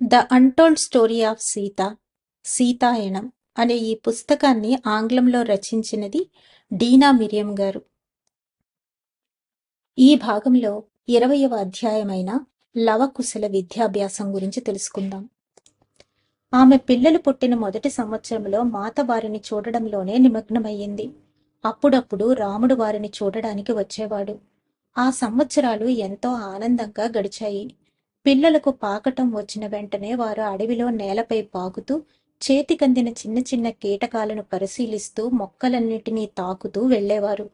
The untold story of Sita, Sitayanam అనే ఈ పుస్తకాన్ని ఆంగ్లంలో రచించినది డీనా మిరియం గారు. ఈ భాగంలో 20వ అధ్యాయమైన లవకుశల విద్యాభ్యాసం గురించి తెలుసుకుందాం. ఆమె పిల్లలు పుట్టిన మొదటి సంవత్సరంలో మాత వారిని చూడడంలోనే నిమగ్నమయ్యింది. అప్పుడప్పుడు రాముడు వారిని చూడడానికి వచ్చేవాడు. ఆ సంవత్సరాలు ఎంతో ఆనందంగా గడిచాయి. పిల్లలకు పాకటం వచ్చిన వెంటనే వారు అడవిలో నేలపై పాకుతూ, చేతికందిన చిన్న చిన్న కీటకాలను పరిశీలిస్తూ, మొక్కలన్నిటినీ తాకుతూ వెళ్లేవారు.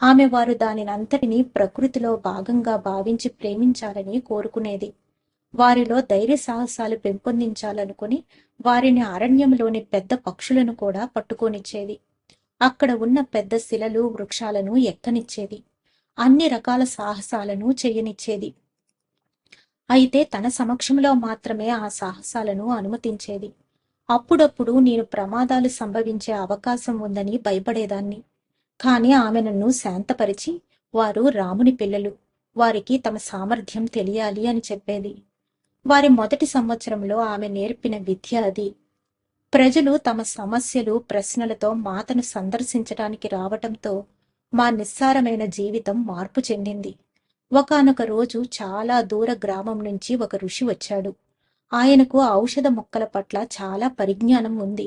ఆమె వారు దానినంతటినీ ప్రకృతిలో భాగంగా భావించి ప్రేమించాలని కోరుకునేది. వారిలో ధైర్య సాహసాలు పెంపొందించాలనుకుని వారిని అరణ్యంలోని పెద్ద పక్షులను కూడా పట్టుకొనిచ్చేది. అక్కడ ఉన్న పెద్ద శిలలు, వృక్షాలను ఎక్కనిచ్చేది. అన్ని రకాల సాహసాలను చెయ్యనిచ్చేది. అయితే తన సమక్షంలో మాత్రమే ఆ సాహసాలను అనుమతించేది. అప్పుడప్పుడు నేను ప్రమాదాలు సంభవించే అవకాశం ఉందని భయపడేదాన్ని. కాని ఆమె నన్ను శాంతపరిచి, వారు రాముని పిల్లలు, వారికి తమ సామర్థ్యం తెలియాలి అని చెప్పేది. వారి మొదటి సంవత్సరంలో ఆమె నేర్పిన విద్య అది. ప్రజలు తమ సమస్యలు, ప్రశ్నలతో మాతను సందర్శించటానికి రావటంతో మా నిస్సారమైన జీవితం మార్పు చెందింది. ఒకానొక రోజు చాలా దూర గ్రామం నుంచి ఒక ఋషి వచ్చాడు. ఆయనకు ఔషధ మొక్కల పట్ల చాలా పరిజ్ఞానం ఉంది.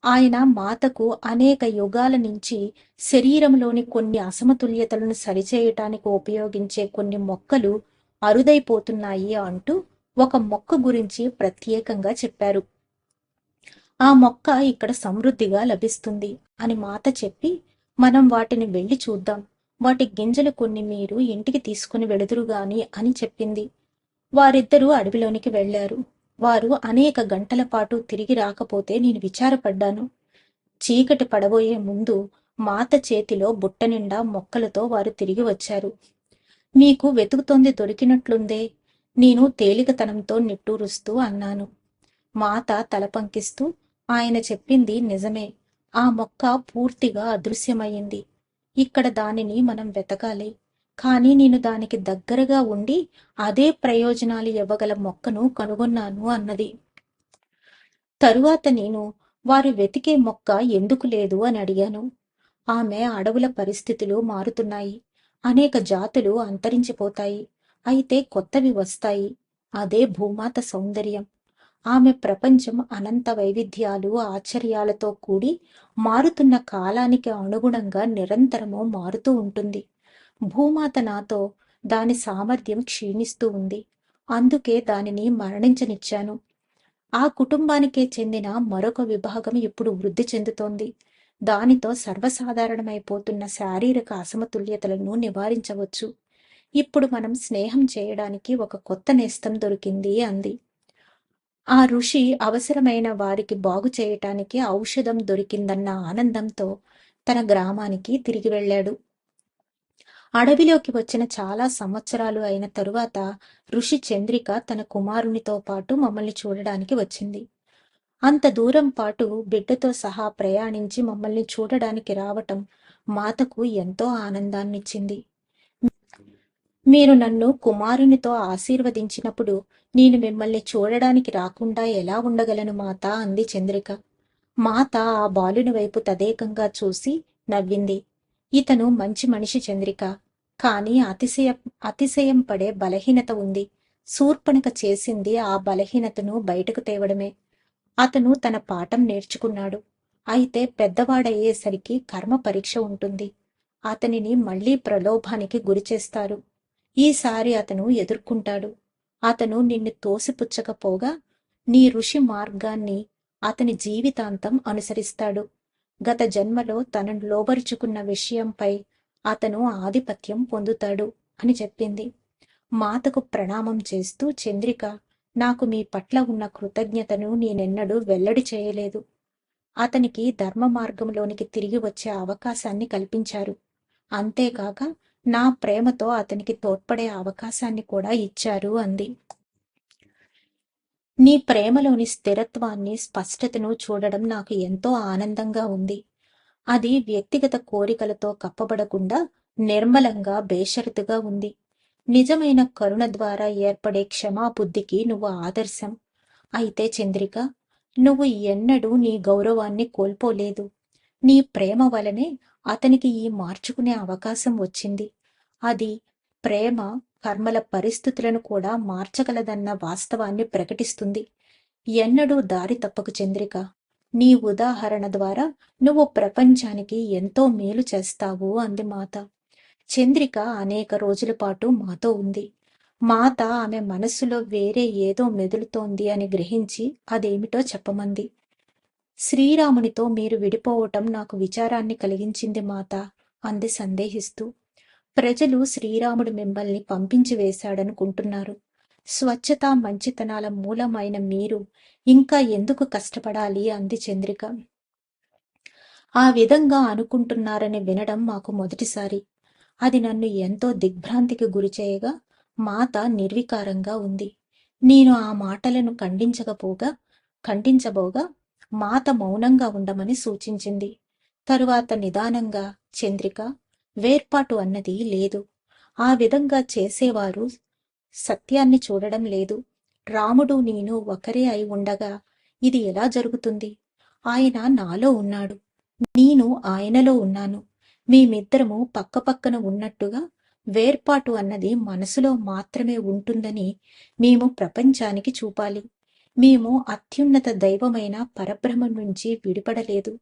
ఆయన మాతకు అనేక యుగాల నుంచి శరీరంలోని కొన్ని అసమతుల్యతలను సరిచేయటానికి ఉపయోగించే కొన్ని మొక్కలు అరుదైపోతున్నాయి అంటూ ఒక మొక్క గురించి ప్రత్యేకంగా చెప్పారు. ఆ మొక్క ఇక్కడ సమృద్ధిగా లభిస్తుంది అని మాత చెప్పి, మనం వాటిని వెళ్లి చూద్దాం, వాటి గింజలు కొన్ని మీరు ఇంటికి తీసుకుని వెళుదురుగాని అని చెప్పింది. వారిద్దరూ అడవిలోనికి వెళ్లారు. వారు అనేక గంటల పాటు తిరిగి రాకపోతే నేను విచారపడ్డాను. చీకటి పడబోయే ముందు మాత చేతిలో బుట్ట నిండా మొక్కలతో వారు తిరిగి వచ్చారు. నీకు వెతుకుతోంది దొరికినట్లుందే, నేను తేలికతనంతో నిట్టూరుస్తూ అన్నాను. మాత తల పంకిస్తూ, ఆయన చెప్పింది నిజమే, ఆ మొక్క పూర్తిగా అదృశ్యమయ్యింది. ఇక్కడ దానిని మనం వెతకాలి. కానీ నేను దానికి దగ్గరగా ఉండి అదే ప్రయోజనాలు ఇవ్వగల మొక్కను కనుగొన్నాను అన్నది. తరువాత నేను, వారు వెతికే మొక్క ఎందుకు లేదు అని అడిగాను. ఆమె, అడవుల పరిస్థితులు మారుతున్నాయి, అనేక జాతులు అంతరించిపోతాయి, అయితే కొత్తవి వస్తాయి. అదే భూమాత సౌందర్యం. ఆమె ప్రపంచం అనంత వైవిధ్యాలు, ఆశ్చర్యాలతో కూడి మారుతున్న కాలానికి అనుగుణంగా నిరంతరము మారుతూ ఉంటుంది. భూమాత నాతో, దాని సామర్థ్యం క్షీణిస్తూ ఉంది, అందుకే దానిని మరణించనిచ్చాను. ఆ కుటుంబానికే చెందిన మరొక విభాగం ఇప్పుడు వృద్ధి చెందుతోంది. దానితో సర్వసాధారణమైపోతున్న శారీరక అసమతుల్యతలను నివారించవచ్చు. ఇప్పుడు మనం స్నేహం చేయడానికి ఒక కొత్త నేస్తం దొరికింది అంది. ఆ ఋషి అవసరమైన వారికి బాగు చేయటానికి ఔషధం దొరికిందన్న ఆనందంతో తన గ్రామానికి తిరిగి వెళ్ళాడు. అడవిలోకి వచ్చిన చాలా సంవత్సరాలు అయిన తరువాత ఋషి చంద్రిక తన కుమారునితో పాటు మమ్మల్ని చూడడానికి వచ్చింది. అంత దూరం పాటు బిడ్డతో సహా ప్రయాణించి మమ్మల్ని చూడడానికి రావటం మాతకు ఎంతో ఆనందాన్నిచ్చింది. మీరు నన్ను కుమారునితో ఆశీర్వదించినప్పుడు నేను మిమ్మల్ని చూడడానికి రాకుండా ఎలా ఉండగలను మాత అంది చంద్రిక. మాత ఆ బాలుని వైపు తదేకంగా చూసి నవ్వింది. ఇతను మంచి మనిషి చంద్రిక, కాని అతిశయం పడే బలహీనత ఉంది. శూర్పణఖ చేసింది ఆ బలహీనతను బయటకు తేవడమే. అతను తన పాఠం నేర్చుకున్నాడు. అయితే పెద్దవాడయ్యేసరికి కర్మ పరీక్ష ఉంటుంది. అతనిని మళ్లీ ప్రలోభానికి గురిచేస్తారు. ఈసారి అతను ఎదుర్కొంటాడు. అతను నిన్ను తోసిపుచ్చకపోగా నీ ఋషి మార్గాన్ని అతని జీవితాంతం అనుసరిస్తాడు. గత జన్మలో తనను లోబరుచుకున్న విషయంపై అతను ఆధిపత్యం పొందుతాడు అని చెప్పింది. మాతకు ప్రణామం చేస్తూ చంద్రిక, నాకు మీ పట్ల ఉన్న కృతజ్ఞతను నేనెన్నడూ వెల్లడి చేయలేదు. అతనికి ధర్మ మార్గంలోనికి తిరిగి వచ్చే అవకాశాన్ని కల్పించారు. అంతేకాక నా ప్రేమతో అతనికి తోడ్పడే అవకాశాన్ని కూడా ఇచ్చారు అంది. నీ ప్రేమలోని స్థిరత్వాన్ని, స్పష్టతను చూడడం నాకు ఎంతో ఆనందంగా ఉంది. అది వ్యక్తిగత కోరికలతో కప్పబడకుండా నిర్మలంగా, బేషరతుగా ఉంది. నిజమైన కరుణ ద్వారా ఏర్పడే క్షమాబుద్ధికి నువ్వు ఆదర్శం. అయితే చంద్రిక, నువ్వు ఎన్నడూ నీ గౌరవాన్ని కోల్పోలేదు. నీ ప్రేమ వలనే అతనికి ఈ మార్చుకునే అవకాశం వచ్చింది. అది ప్రేమ కర్మల పరిస్థితులను కూడా మార్చగలదన్న వాస్తవాన్ని ప్రకటిస్తుంది. ఎన్నడూ దారి తప్పకు చంద్రిక. నీ ఉదాహరణ ద్వారా నువ్వు ప్రపంచానికి ఎంతో మేలు చేస్తావు అంది మాత. చంద్రిక అనేక రోజుల పాటు మాతో ఉంది. మాత ఆమె మనస్సులో వేరే ఏదో మెదులుతోంది అని గ్రహించి అదేమిటో చెప్పమంది. శ్రీరామునితో మీరు విడిపోవటం నాకు విచారాన్ని కలిగించింది మాత అంది సందేహిస్తూ. ప్రజలు శ్రీరాముడు మిమ్మల్ని పంపించి వేశాడనుకుంటున్నారు. స్వచ్ఛత మంచితనాల మూలమైన మీరు ఇంకా ఎందుకు కష్టపడాలి అంది చంద్రిక. ఆ విధంగా అనుకుంటున్నారని వినడం మాకు మొదటిసారి. అది నన్ను ఎంతో దిగ్భ్రాంతికి గురిచేయగా మాత నిర్వికారంగా ఉంది. నేను ఆ మాటలను ఖండించబోగా మాత మౌనంగా ఉండమని సూచించింది. తరువాత నిదానంగా, చంద్రిక, వేర్పాటు అన్నది లేదు. ఆ విధంగా చేసేవారు సత్యాన్ని చూడడం లేదు. రాముడు నేను ఒకరే అయి ఉండగా ఇది ఎలా జరుగుతుంది? ఆయన నాలో ఉన్నాడు, నేను ఆయనలో ఉన్నాను. మేమిద్దరము పక్కపక్కన ఉన్నట్టుగా వేర్పాటు అన్నది మనసులో మాత్రమే ఉంటుందని మేము ప్రపంచానికి చూపాలి. మేము అత్యున్నత దైవమైన పరబ్రహ్మం నుంచి విడిపడలేదు.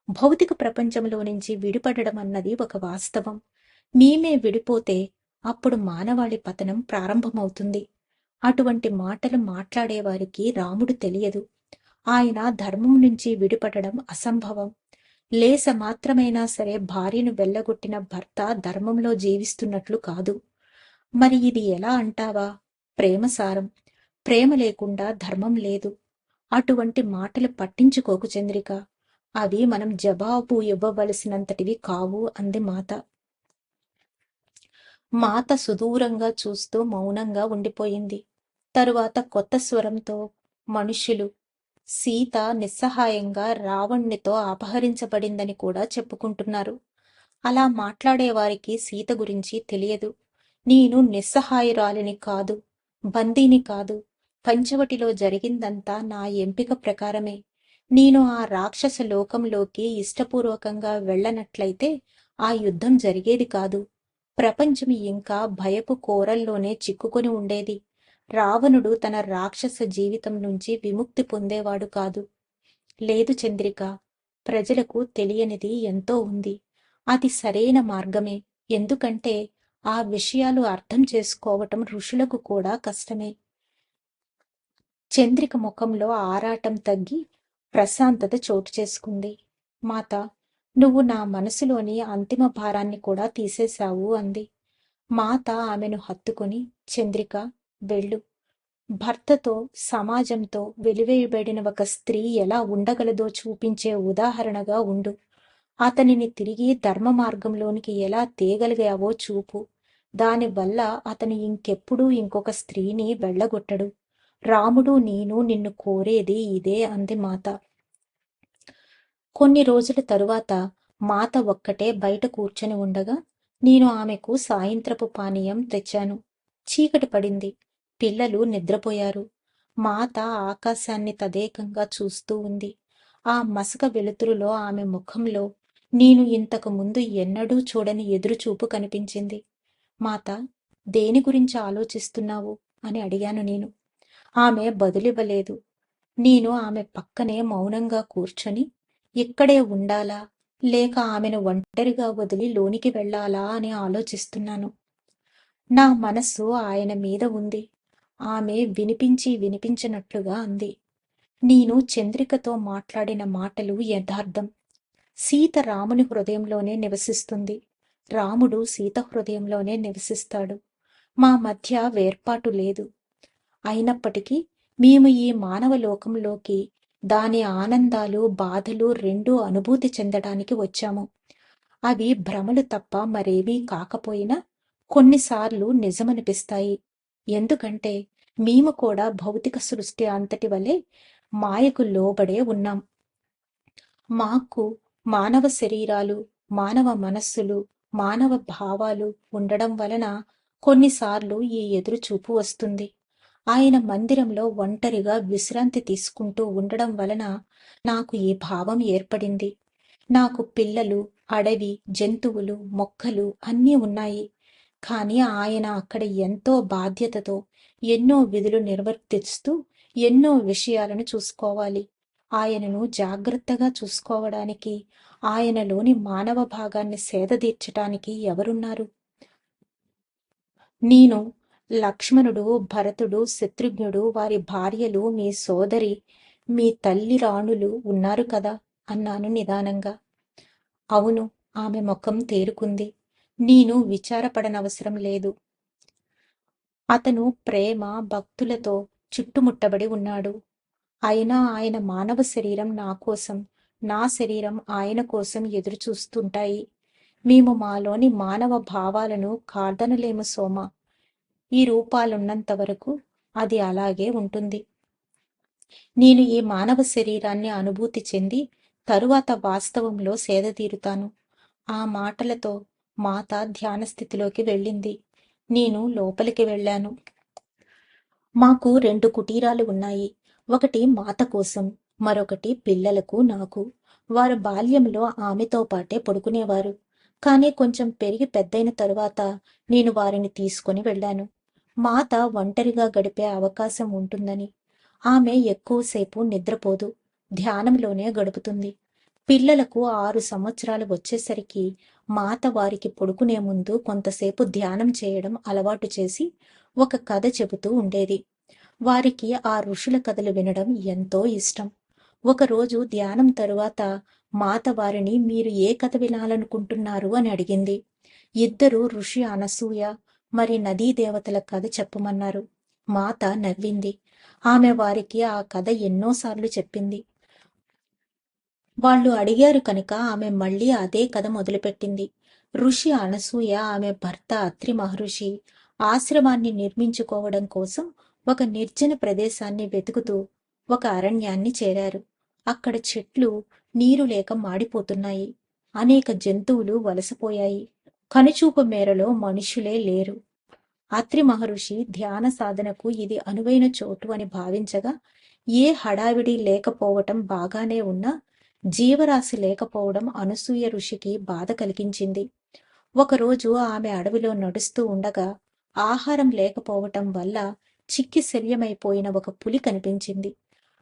భౌతిక ప్రపంచంలో నుంచి విడిపడడం అన్నది ఒక వాస్తవం. మేమే విడిపోతే అప్పుడు మానవాళి పతనం ప్రారంభమవుతుంది. అటువంటి మాటలు మాట్లాడేవారికి రాముడు తెలియదు. ఆయన ధర్మం నుంచి విడిపడడం అసంభవం. లేస మాత్రమైనా సరే భార్యను వెళ్ళగొట్టిన భర్త ధర్మంలో జీవిస్తున్నట్లు కాదు. మరి ఇది ఎలా అంటావా? ప్రేమ సారం. ప్రేమ లేకుండా ధర్మం లేదు. అటువంటి మాటలు పట్టించుకోకు చంద్రిక. అవి మనం జవాబు ఇవ్వవలసినంతటివి కావు అంది మాత. మాత సుదూరంగా చూస్తూ మౌనంగా ఉండిపోయింది. తరువాత కొత్త స్వరంతో, మనుష్యులు, సీత నిస్సహాయంగా రావణునితో అపహరించబడిందని కూడా చెప్పుకుంటున్నారు. అలా మాట్లాడేవారికి సీత గురించి తెలియదు. నేను నిస్సహాయురాలిని కాదు, బందీని కాదు. పంచవటిలో జరిగిందంతా నా ఎంపిక ప్రకారమే. నేను ఆ రాక్షస లోకంలోకి ఇష్టపూర్వకంగా వెళ్ళనట్లయితే ఆ యుద్ధం జరిగేది కాదు. ప్రపంచం ఇంకా భయపు కోరల్లోనే చిక్కుకొని ఉండేది. రావణుడు తన రాక్షస జీవితం నుంచి విముక్తి పొందేవాడు కాదు. లేదు చంద్రిక, ప్రజలకు తెలియనిది ఎంతో ఉంది. అది సరైన మార్గమే. ఎందుకంటే ఆ విషయాలు అర్థం చేసుకోవటం ఋషులకు కూడా కష్టమే. చంద్రిక ముఖంలో ఆరాటం తగ్గి ప్రశాంతత చోటు చేసుకుంది. మాత, నువ్వు నా మనసులోని అంతిమ భారాన్ని కూడా తీసేశావు అంది. మాత ఆమెను హత్తుకుని, చంద్రిక, వెళ్ళు. భర్తతో, సమాజంతో వెలివేయబడిన ఒక స్త్రీ ఎలా ఉండగలదో చూపించే ఉదాహరణగా ఉండు. అతనిని తిరిగి ధర్మ మార్గంలోనికి ఎలా తేగలిగావో చూపు. దానివల్ల అతను ఇంకెప్పుడూ ఇంకొక స్త్రీని వెళ్ళగొట్టడు. రాముడు నేను నిన్ను కోరేది ఇదే అంది మాత. కొన్ని రోజుల తరువాత మాత ఒక్కటే బయట కూర్చొని ఉండగా నేను ఆమెకు సాయంత్రపు పానీయం తెచ్చాను. చీకటి పడింది. పిల్లలు నిద్రపోయారు. మాత ఆకాశాన్ని తదేకంగా చూస్తూ ఉంది. ఆ మసక వెలుతురులో ఆమె ముఖంలో నేను ఇంతకు ముందు ఎన్నడూ చూడని ఎదురుచూపు కనిపించింది. మాత, దేని గురించి ఆలోచిస్తున్నావు అని అడిగాను నేను. ఆమె బదులివ్వలేదు. నేను ఆమె పక్కనే మౌనంగా కూర్చొని ఇక్కడే ఉండాలా, లేక ఆమెను ఒంటరిగా వదిలి లోనికి వెళ్ళాలా అని ఆలోచిస్తున్నాను. నా మనస్సు ఆయన మీద ఉంది. ఆమె వినిపించినట్లుగా అంది. నేను చంద్రికతో మాట్లాడిన మాటలు యథార్థం. సీత రాముని హృదయంలోనే నివసిస్తుంది. రాముడు సీత హృదయంలోనే నివసిస్తాడు. మా మధ్య వేర్పాటు లేదు. అయినప్పటికీ మేము ఈ మానవ లోకంలోకి దాని ఆనందాలు, బాధలు రెండూ అనుభూతి చెందడానికి వచ్చాము. అవి భ్రమలు తప్ప మరేమీ కాకపోయినా కొన్నిసార్లు నిజమనిపిస్తాయి. ఎందుకంటే మేము కూడా భౌతిక సృష్టి అంతటి వలె మాయకు లోబడే ఉన్నాం. మాకు మానవ శరీరాలు, మానవ మనస్సులు, మానవ భావాలు ఉండడం వలన కొన్నిసార్లు ఈ ఎదురుచూపు వస్తుంది. ఆయన మందిరంలో ఒంటరిగా విశ్రాంతి తీసుకుంటూ ఉండడం వలన నాకు ఈ భావం ఏర్పడింది. నాకు పిల్లలు, అడవి, జంతువులు, మొక్కలు అన్నీ ఉన్నాయి. కానీ ఆయన అక్కడ ఎంతో బాధ్యతతో ఎన్నో విధులు నిర్వర్తిస్తూ ఎన్నో విషయాలను చూసుకోవాలి. ఆయనను జాగ్రత్తగా చూసుకోవడానికి, ఆయనలోని మానవ భాగాన్ని సేదతీర్చటానికి ఎవరున్నారు? నేను, లక్ష్మణుడు, భరతుడు, శత్రుఘ్నుడు, వారి భార్యలు, మీ సోదరి, మీ తల్లి రాణులు ఉన్నారు కదా అన్నాను నిదానంగా. అవును, ఆమె ముఖం తేరుకుంది. నేను విచారపడనవసరం లేదు. అతను ప్రేమ, భక్తులతో చుట్టుముట్టబడి ఉన్నాడు. అయినా ఆయన మానవ శరీరం నా కోసం, నా శరీరం ఆయన కోసం ఎదురు చూస్తుంటాయి. మేము మాలోని మానవ భావాలను కాదనలేము సోమ. ఈ రూపాలున్నంత వరకు అది అలాగే ఉంటుంది. నేను ఈ మానవ శరీరాన్ని అనుభూతి చెంది తరువాత వాస్తవంలో సేదతీరుతాను. ఆ మాటలతో మాత ధ్యాన స్థితిలోకి వెళ్ళింది. నేను లోపలికి వెళ్ళాను. మాకు 2 కుటీరాలు ఉన్నాయి. ఒకటి మాత కోసం, మరొకటి పిల్లలకు, నాకు. వారు బాల్యంలో ఆమెతో పాటే పడుకునేవారు. కానీ కొంచెం పెరిగి పెద్దయిన తరువాత నేను వారిని తీసుకొని వెళ్ళాను. మాత ఒంటరిగా గడిపే అవకాశం ఉంటుందని. ఆమె ఎక్కువసేపు నిద్రపోదు, ధ్యానంలోనే గడుపుతుంది. పిల్లలకు 6 సంవత్సరాలు వచ్చేసరికి మాత వారికి పడుకునే ముందు కొంతసేపు ధ్యానం చేయడం అలవాటు చేసి ఒక కథ చెబుతూ ఉండేది. వారికి ఆ ఋషుల కథలు వినడం ఎంతో ఇష్టం. ఒకరోజు ధ్యానం తరువాత మాత వారిని మీరు ఏ కథ వినాలనుకుంటున్నారు అని అడిగింది. ఇద్దరు ఋషి అనసూయ మరి నదీ దేవతల కథ చెప్పమన్నారు. మాత నవ్వింది. ఆమె వారికి ఆ కథ ఎన్నోసార్లు చెప్పింది. వాళ్ళు అడిగారు కనుక ఆమె మళ్ళీ అదే కథ మొదలుపెట్టింది. ఋషి అనసూయ ఆమె భర్త అత్రి మహర్షి ఆశ్రమాన్ని నిర్మించుకోవడం కోసం ఒక నిర్జన ప్రదేశాన్ని వెతుకుతూ ఒక అరణ్యాన్ని చేరారు. అక్కడ చెట్లు నీరు లేక మాడిపోతున్నాయి. అనేక జంతువులు వలసపోయాయి. కనుచూపు మేరలో మనుషులే లేరు. అత్రి మహర్షి ధ్యాన సాధనకు ఇది అనువైన చోటు అని భావించగా ఏ హడావిడి లేకపోవటం బాగానే ఉన్నా జీవరాశి లేకపోవడం అనసూయ ఋషికి బాధ కలిగించింది. ఒకరోజు ఆమె అడవిలో నడుస్తూ ఉండగా ఆహారం లేకపోవటం వల్ల చిక్కి శల్యమైపోయిన ఒక పులి కనిపించింది.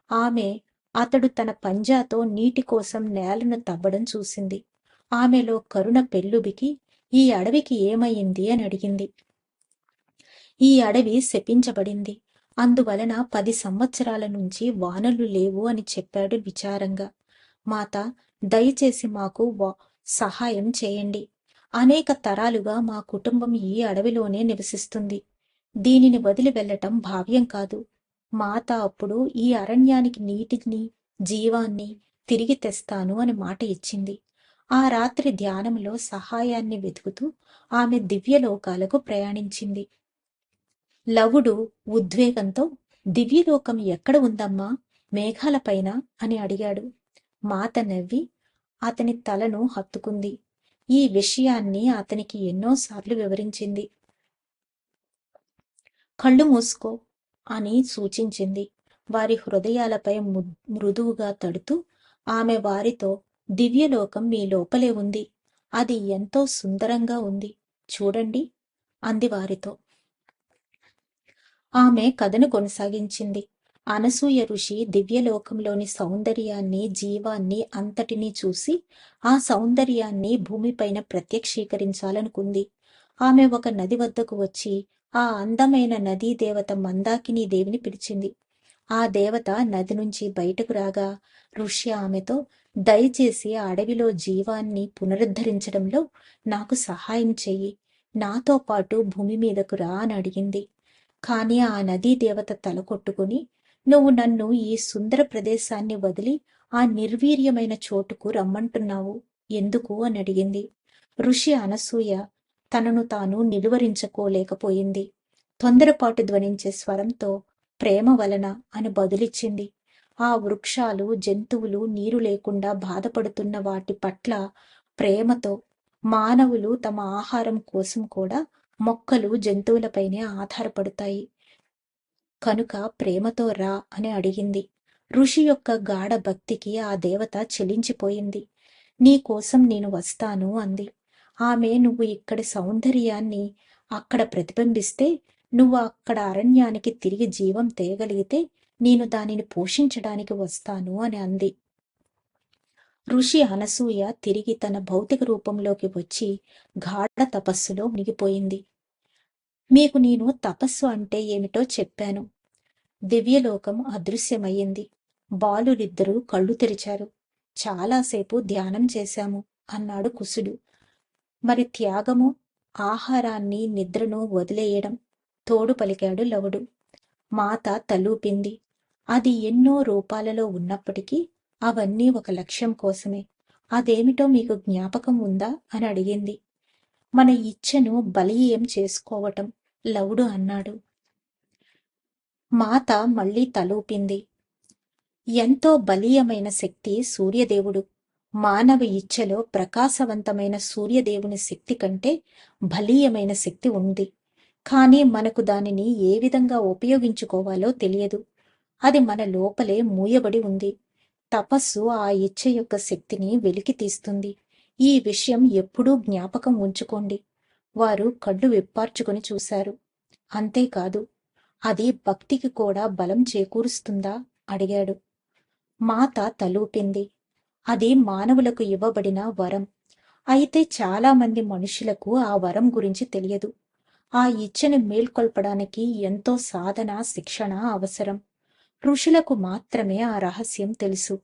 ఆమె అతడు తన పంజాతో నీటి కోసం నేలను తవ్వడం చూసింది. ఆమెలో కరుణ పెల్లుబికి ఈ అడవికి ఏమయ్యింది అని అడిగింది. ఈ అడవి శపించబడింది. అందువలన 10 సంవత్సరాల నుంచి వానలు లేవు అని చెప్పాడు విచారంగా. మాత, దయచేసి మాకు సహాయం చేయండి. అనేక తరాలుగా మా కుటుంబం ఈ అడవిలోనే నివసిస్తుంది. దీనిని వదిలి వెళ్ళటం భావ్యం కాదు. మాత అప్పుడు ఈ అరణ్యానికి నీటిని, జీవాన్ని తిరిగి తెస్తాను అని మాట ఇచ్చింది. ఆ రాత్రి ధ్యానంలో సహాయాన్ని వెతుకుతూ ఆమె దివ్యలోకాలకు ప్రయాణించింది. లవుడు ఉద్వేగంతో దివ్యలోకం ఎక్కడ ఉందమ్మా, మేఘాలపైన అని అడిగాడు. మాత నవ్వి అతని తలను హత్తుకుంది. ఈ విషయాన్ని అతనికి ఎన్నోసార్లు వివరించింది. కళ్ళు మూసుకో అని సూచించింది. వారి హృదయాలపై మృదువుగా తడుతూ ఆమె వారితో దివ్యలోకం మీ లోపలే ఉంది. అది ఎంతో సుందరంగా ఉంది, చూడండి అంది వారితో. ఆమె కథను కొనసాగించింది. అనసూయ ఋషి దివ్యలోకంలోని సౌందర్యాన్ని, జీవాన్ని అంతటినీ చూసి ఆ సౌందర్యాన్ని భూమిపైన ప్రత్యక్షీకరించాలనుకుంది. ఆమె ఒక నది వద్దకు వచ్చి ఆ అందమైన నదీ దేవత మందాకిని దేవిని పిలిచింది. ఆ దేవత నది నుంచి బయటకు రాగా ఋషి ఆమెతో దయచేసి ఆ అడవిలో జీవాన్ని పునరుద్ధరించడంలో నాకు సహాయం చెయ్యి, నాతో పాటు భూమి మీదకు రా అని అడిగింది. కాని ఆ నదీ దేవత తల కొట్టుకుని నువ్వు నన్ను ఈ సుందర ప్రదేశాన్ని వదిలి ఆ నిర్వీర్యమైన చోటుకు రమ్మంటున్నావు ఎందుకు అని అడిగింది. ఋషి అనసూయ తనను తాను నిలువరించుకోలేకపోయింది. తొందరపాటు ధ్వనించే స్వరంతో ప్రేమ వలన అని బదులిచ్చింది. ఆ వృక్షాలు, జంతువులు నీరు లేకుండా బాధపడుతున్న వాటి పట్ల ప్రేమతో, మానవులు తమ ఆహారం కోసం కూడా మొక్కలు, జంతువులపైనే ఆధారపడతాయి. కనుక ప్రేమతో రా అని అడిగింది. ఋషి యొక్క గాఢ భక్తికి ఆ దేవత చెలించిపోయింది. నీకోసం నేను వస్తాను అంది. ఆమె నువ్వు ఇక్కడి సౌందర్యాన్ని అక్కడ ప్రతిబింబిస్తే, నువ్వు అక్కడ అరణ్యానికి తిరిగి జీవం తేగలిగితే నేను దానిని పోషించడానికి వస్తాను అని అంది. ఋషి అనసూయ తిరిగి తన భౌతిక రూపంలోకి వచ్చి గాఢ తపస్సులో మునిగిపోయింది. మీకు నేను తపస్సు అంటే ఏమిటో చెప్పాను. దివ్యలోకం అదృశ్యమయ్యింది. బాలురిద్దరూ కళ్ళు తెరిచారు. చాలాసేపు ధ్యానం చేశాము అన్నాడు కుశుడు. మరి త్యాగము, ఆహారాన్ని, నిద్రను వదిలేయడం తోడు పలికాడు లవుడు. మాత తలూపింది. అది ఎన్నో రూపాలలో ఉన్నప్పటికీ అవన్నీ ఒక లక్ష్యం కోసమే. అదేమిటో మీకు జ్ఞాపకం ఉందా అని అడిగింది. మన ఇచ్ఛను బలీయం చేసుకోవటం లవుడు అన్నాడు. మాత మళ్ళీ తలూపింది. ఎంతో బలీయమైన శక్తి సూర్యదేవుడు. మానవ ఇచ్ఛలో ప్రకాశవంతమైన సూర్యదేవుని శక్తి కంటే బలీయమైన శక్తి ఉంది. కానీ మనకు దానిని ఏ విధంగా ఉపయోగించుకోవాలో తెలియదు. అది మన లోపలే మూయబడి ఉంది. తపస్సు ఆ ఇచ్ఛ యొక్క శక్తిని వెలికి తీస్తుంది. ఈ విషయం ఎప్పుడూ జ్ఞాపకం ఉంచుకోండి. వారు కళ్ళు విప్పార్చుకుని చూశారు. అంతేకాదు, అది భక్తికి కూడా బలం చేకూరుస్తుందా అడిగాడు. మాత తలూపింది. అది మానవులకు ఇవ్వబడిన వరం. అయితే చాలా మంది మనుషులకు ఆ వరం గురించి తెలియదు. ఆ ఇచ్ఛని మేల్కొల్పడానికి ఎంతో సాధన, శిక్షణ అవసరం. ఋషులకు మాత్రమే ఆ రహస్యం తెలుసు.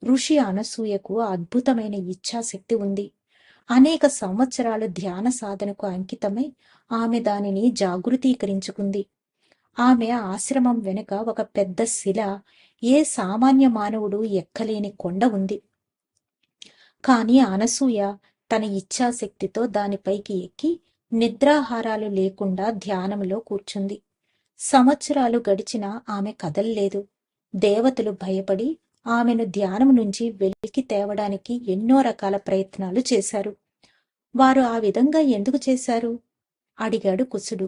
ఋషి అనసూయకు అద్భుతమైన ఇచ్ఛాశక్తి ఉంది. అనేక సంవత్సరాలు ధ్యాన సాధనకు అంకితమై ఆమె దానిని జాగృతీకరించుకుంది. ఆమె ఆశ్రమం వెనుక ఒక పెద్ద శిల, ఏ సామాన్య మానవుడు ఎక్కలేని కొండ ఉంది. కాని అనసూయ తన ఇచ్ఛాశక్తితో దానిపైకి ఎక్కి నిద్రాహారాలు లేకుండా ధ్యానంలో కూర్చుంది. సంవత్సరాలు గడిచినా ఆమె కదల్లేదు. దేవతలు భయపడి ఆమెను ధ్యానం నుంచి వెలికి తేవడానికి ఎన్నో రకాల ప్రయత్నాలు చేశారు. వారు ఆ విధంగా ఎందుకు చేశారు అడిగాడు కుశుడు.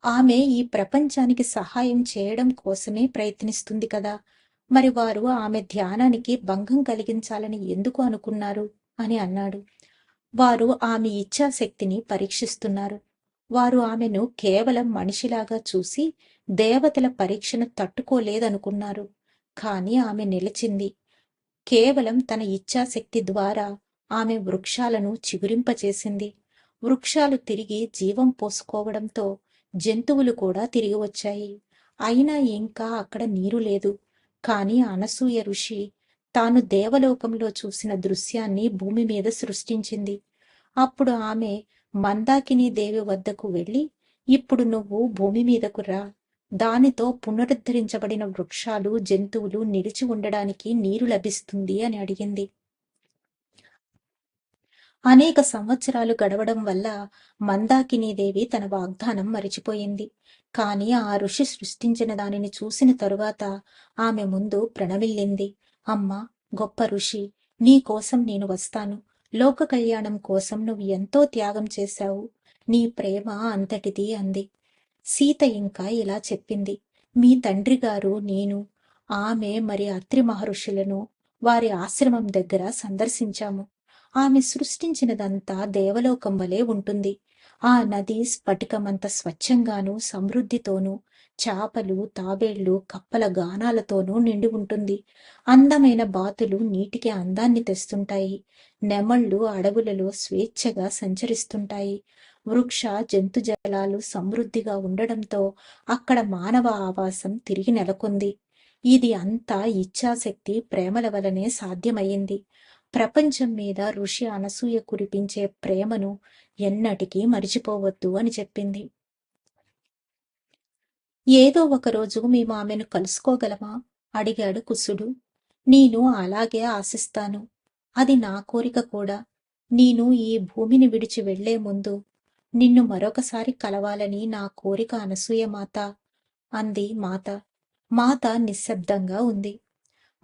ఆమె ఈ ప్రపంచానికి సహాయం చేయడం కోసమే ప్రయత్నిస్తుంది కదా, మరి వారు ఆమె ధ్యానానికి భంగం కలిగించాలని ఎందుకు అనుకున్నారు అని అన్నాడు. వారు ఆమె ఇచ్ఛాశక్తిని పరీక్షిస్తున్నారు. వారు ఆమెను కేవలం మనిషిలాగా చూసి దేవతల పరీక్షను తట్టుకోలేదనుకున్నారు. కాని ఆమె నిలిచింది. కేవలం తన ఇచ్ఛాశక్తి ద్వారా ఆమె వృక్షాలను చిగురింపచేసింది. వృక్షాలు తిరిగి జీవం పోసుకోవడంతో జంతువులు కూడా తిరిగి వచ్చాయి. అయినా ఇంకా అక్కడ నీరు లేదు. కాని అనసూయ ఋషి తాను దేవలోకంలో చూసిన దృశ్యాన్ని భూమి మీద సృష్టించింది. అప్పుడు ఆమె మందాకిని దేవి వద్దకు వెళ్ళి, ఇప్పుడు నువ్వు భూమి మీదకు రా, దానితో పునరుద్ధరించబడిన వృక్షాలు, జంతువులు నిలిచి ఉండడానికి నీరు లభిస్తుంది అని అడిగింది. అనేక సంవత్సరాలు గడవడం వల్ల మందాకినీదేవి తన వాగ్దానం మరిచిపోయింది. కాని ఆ ఋషి సృష్టించిన దానిని చూసిన తరువాత ఆమె ముందు ప్రణమిల్లింది. అమ్మా, గొప్ప ఋషి, నీ కోసం నేను వస్తాను. లోక కళ్యాణం కోసం నువ్వు ఎంతో త్యాగం చేశావు. నీ ప్రేమ అంతటిది అంది. సీత ఇంకా ఇలా చెప్పింది. మీ తండ్రి గారు, నేను, ఆమె మరి అత్రి మహర్షులను వారి ఆశ్రమం దగ్గర సందర్శించాము. ఆమె సృష్టించినదంతా దేవలోకం వలె ఉంటుంది. ఆ నది స్ఫటికమంత స్వచ్ఛంగాను, సమృద్ధితోనూ, చాపలు, తాబేళ్లు, కప్పల గానాలతోనూ నిండి ఉంటుంది. అందమైన బాతులు నీటికి అందాన్ని తెస్తుంటాయి. నెమళ్ళు అడవులలో స్వేచ్ఛగా సంచరిస్తుంటాయి. వృక్ష జంతుజలాలు సమృద్ధిగా ఉండడంతో అక్కడ మానవ ఆవాసం తిరిగి నెలకొంది. ఇది అంతా ఇచ్ఛాశక్తి, ప్రేమల వలనే సాధ్యమయ్యింది. ప్రపంచం మీద ఋషి అనసూయ కురిపించే ప్రేమను ఎన్నటికీ మరిచిపోవద్దు అని చెప్పింది. ఏదో ఒకరోజు మేము ఆమెను కలుసుకోగలమా అడిగాడు కుశుడు. నేను అలాగే ఆశిస్తాను. అది నా కోరిక కూడా. నేను ఈ భూమిని విడిచి వెళ్లే ముందు నిన్ను మరొకసారి కలవాలని నా కోరిక అనసూయ మాత అంది మాత. మాత నిశ్శబ్దంగా ఉంది.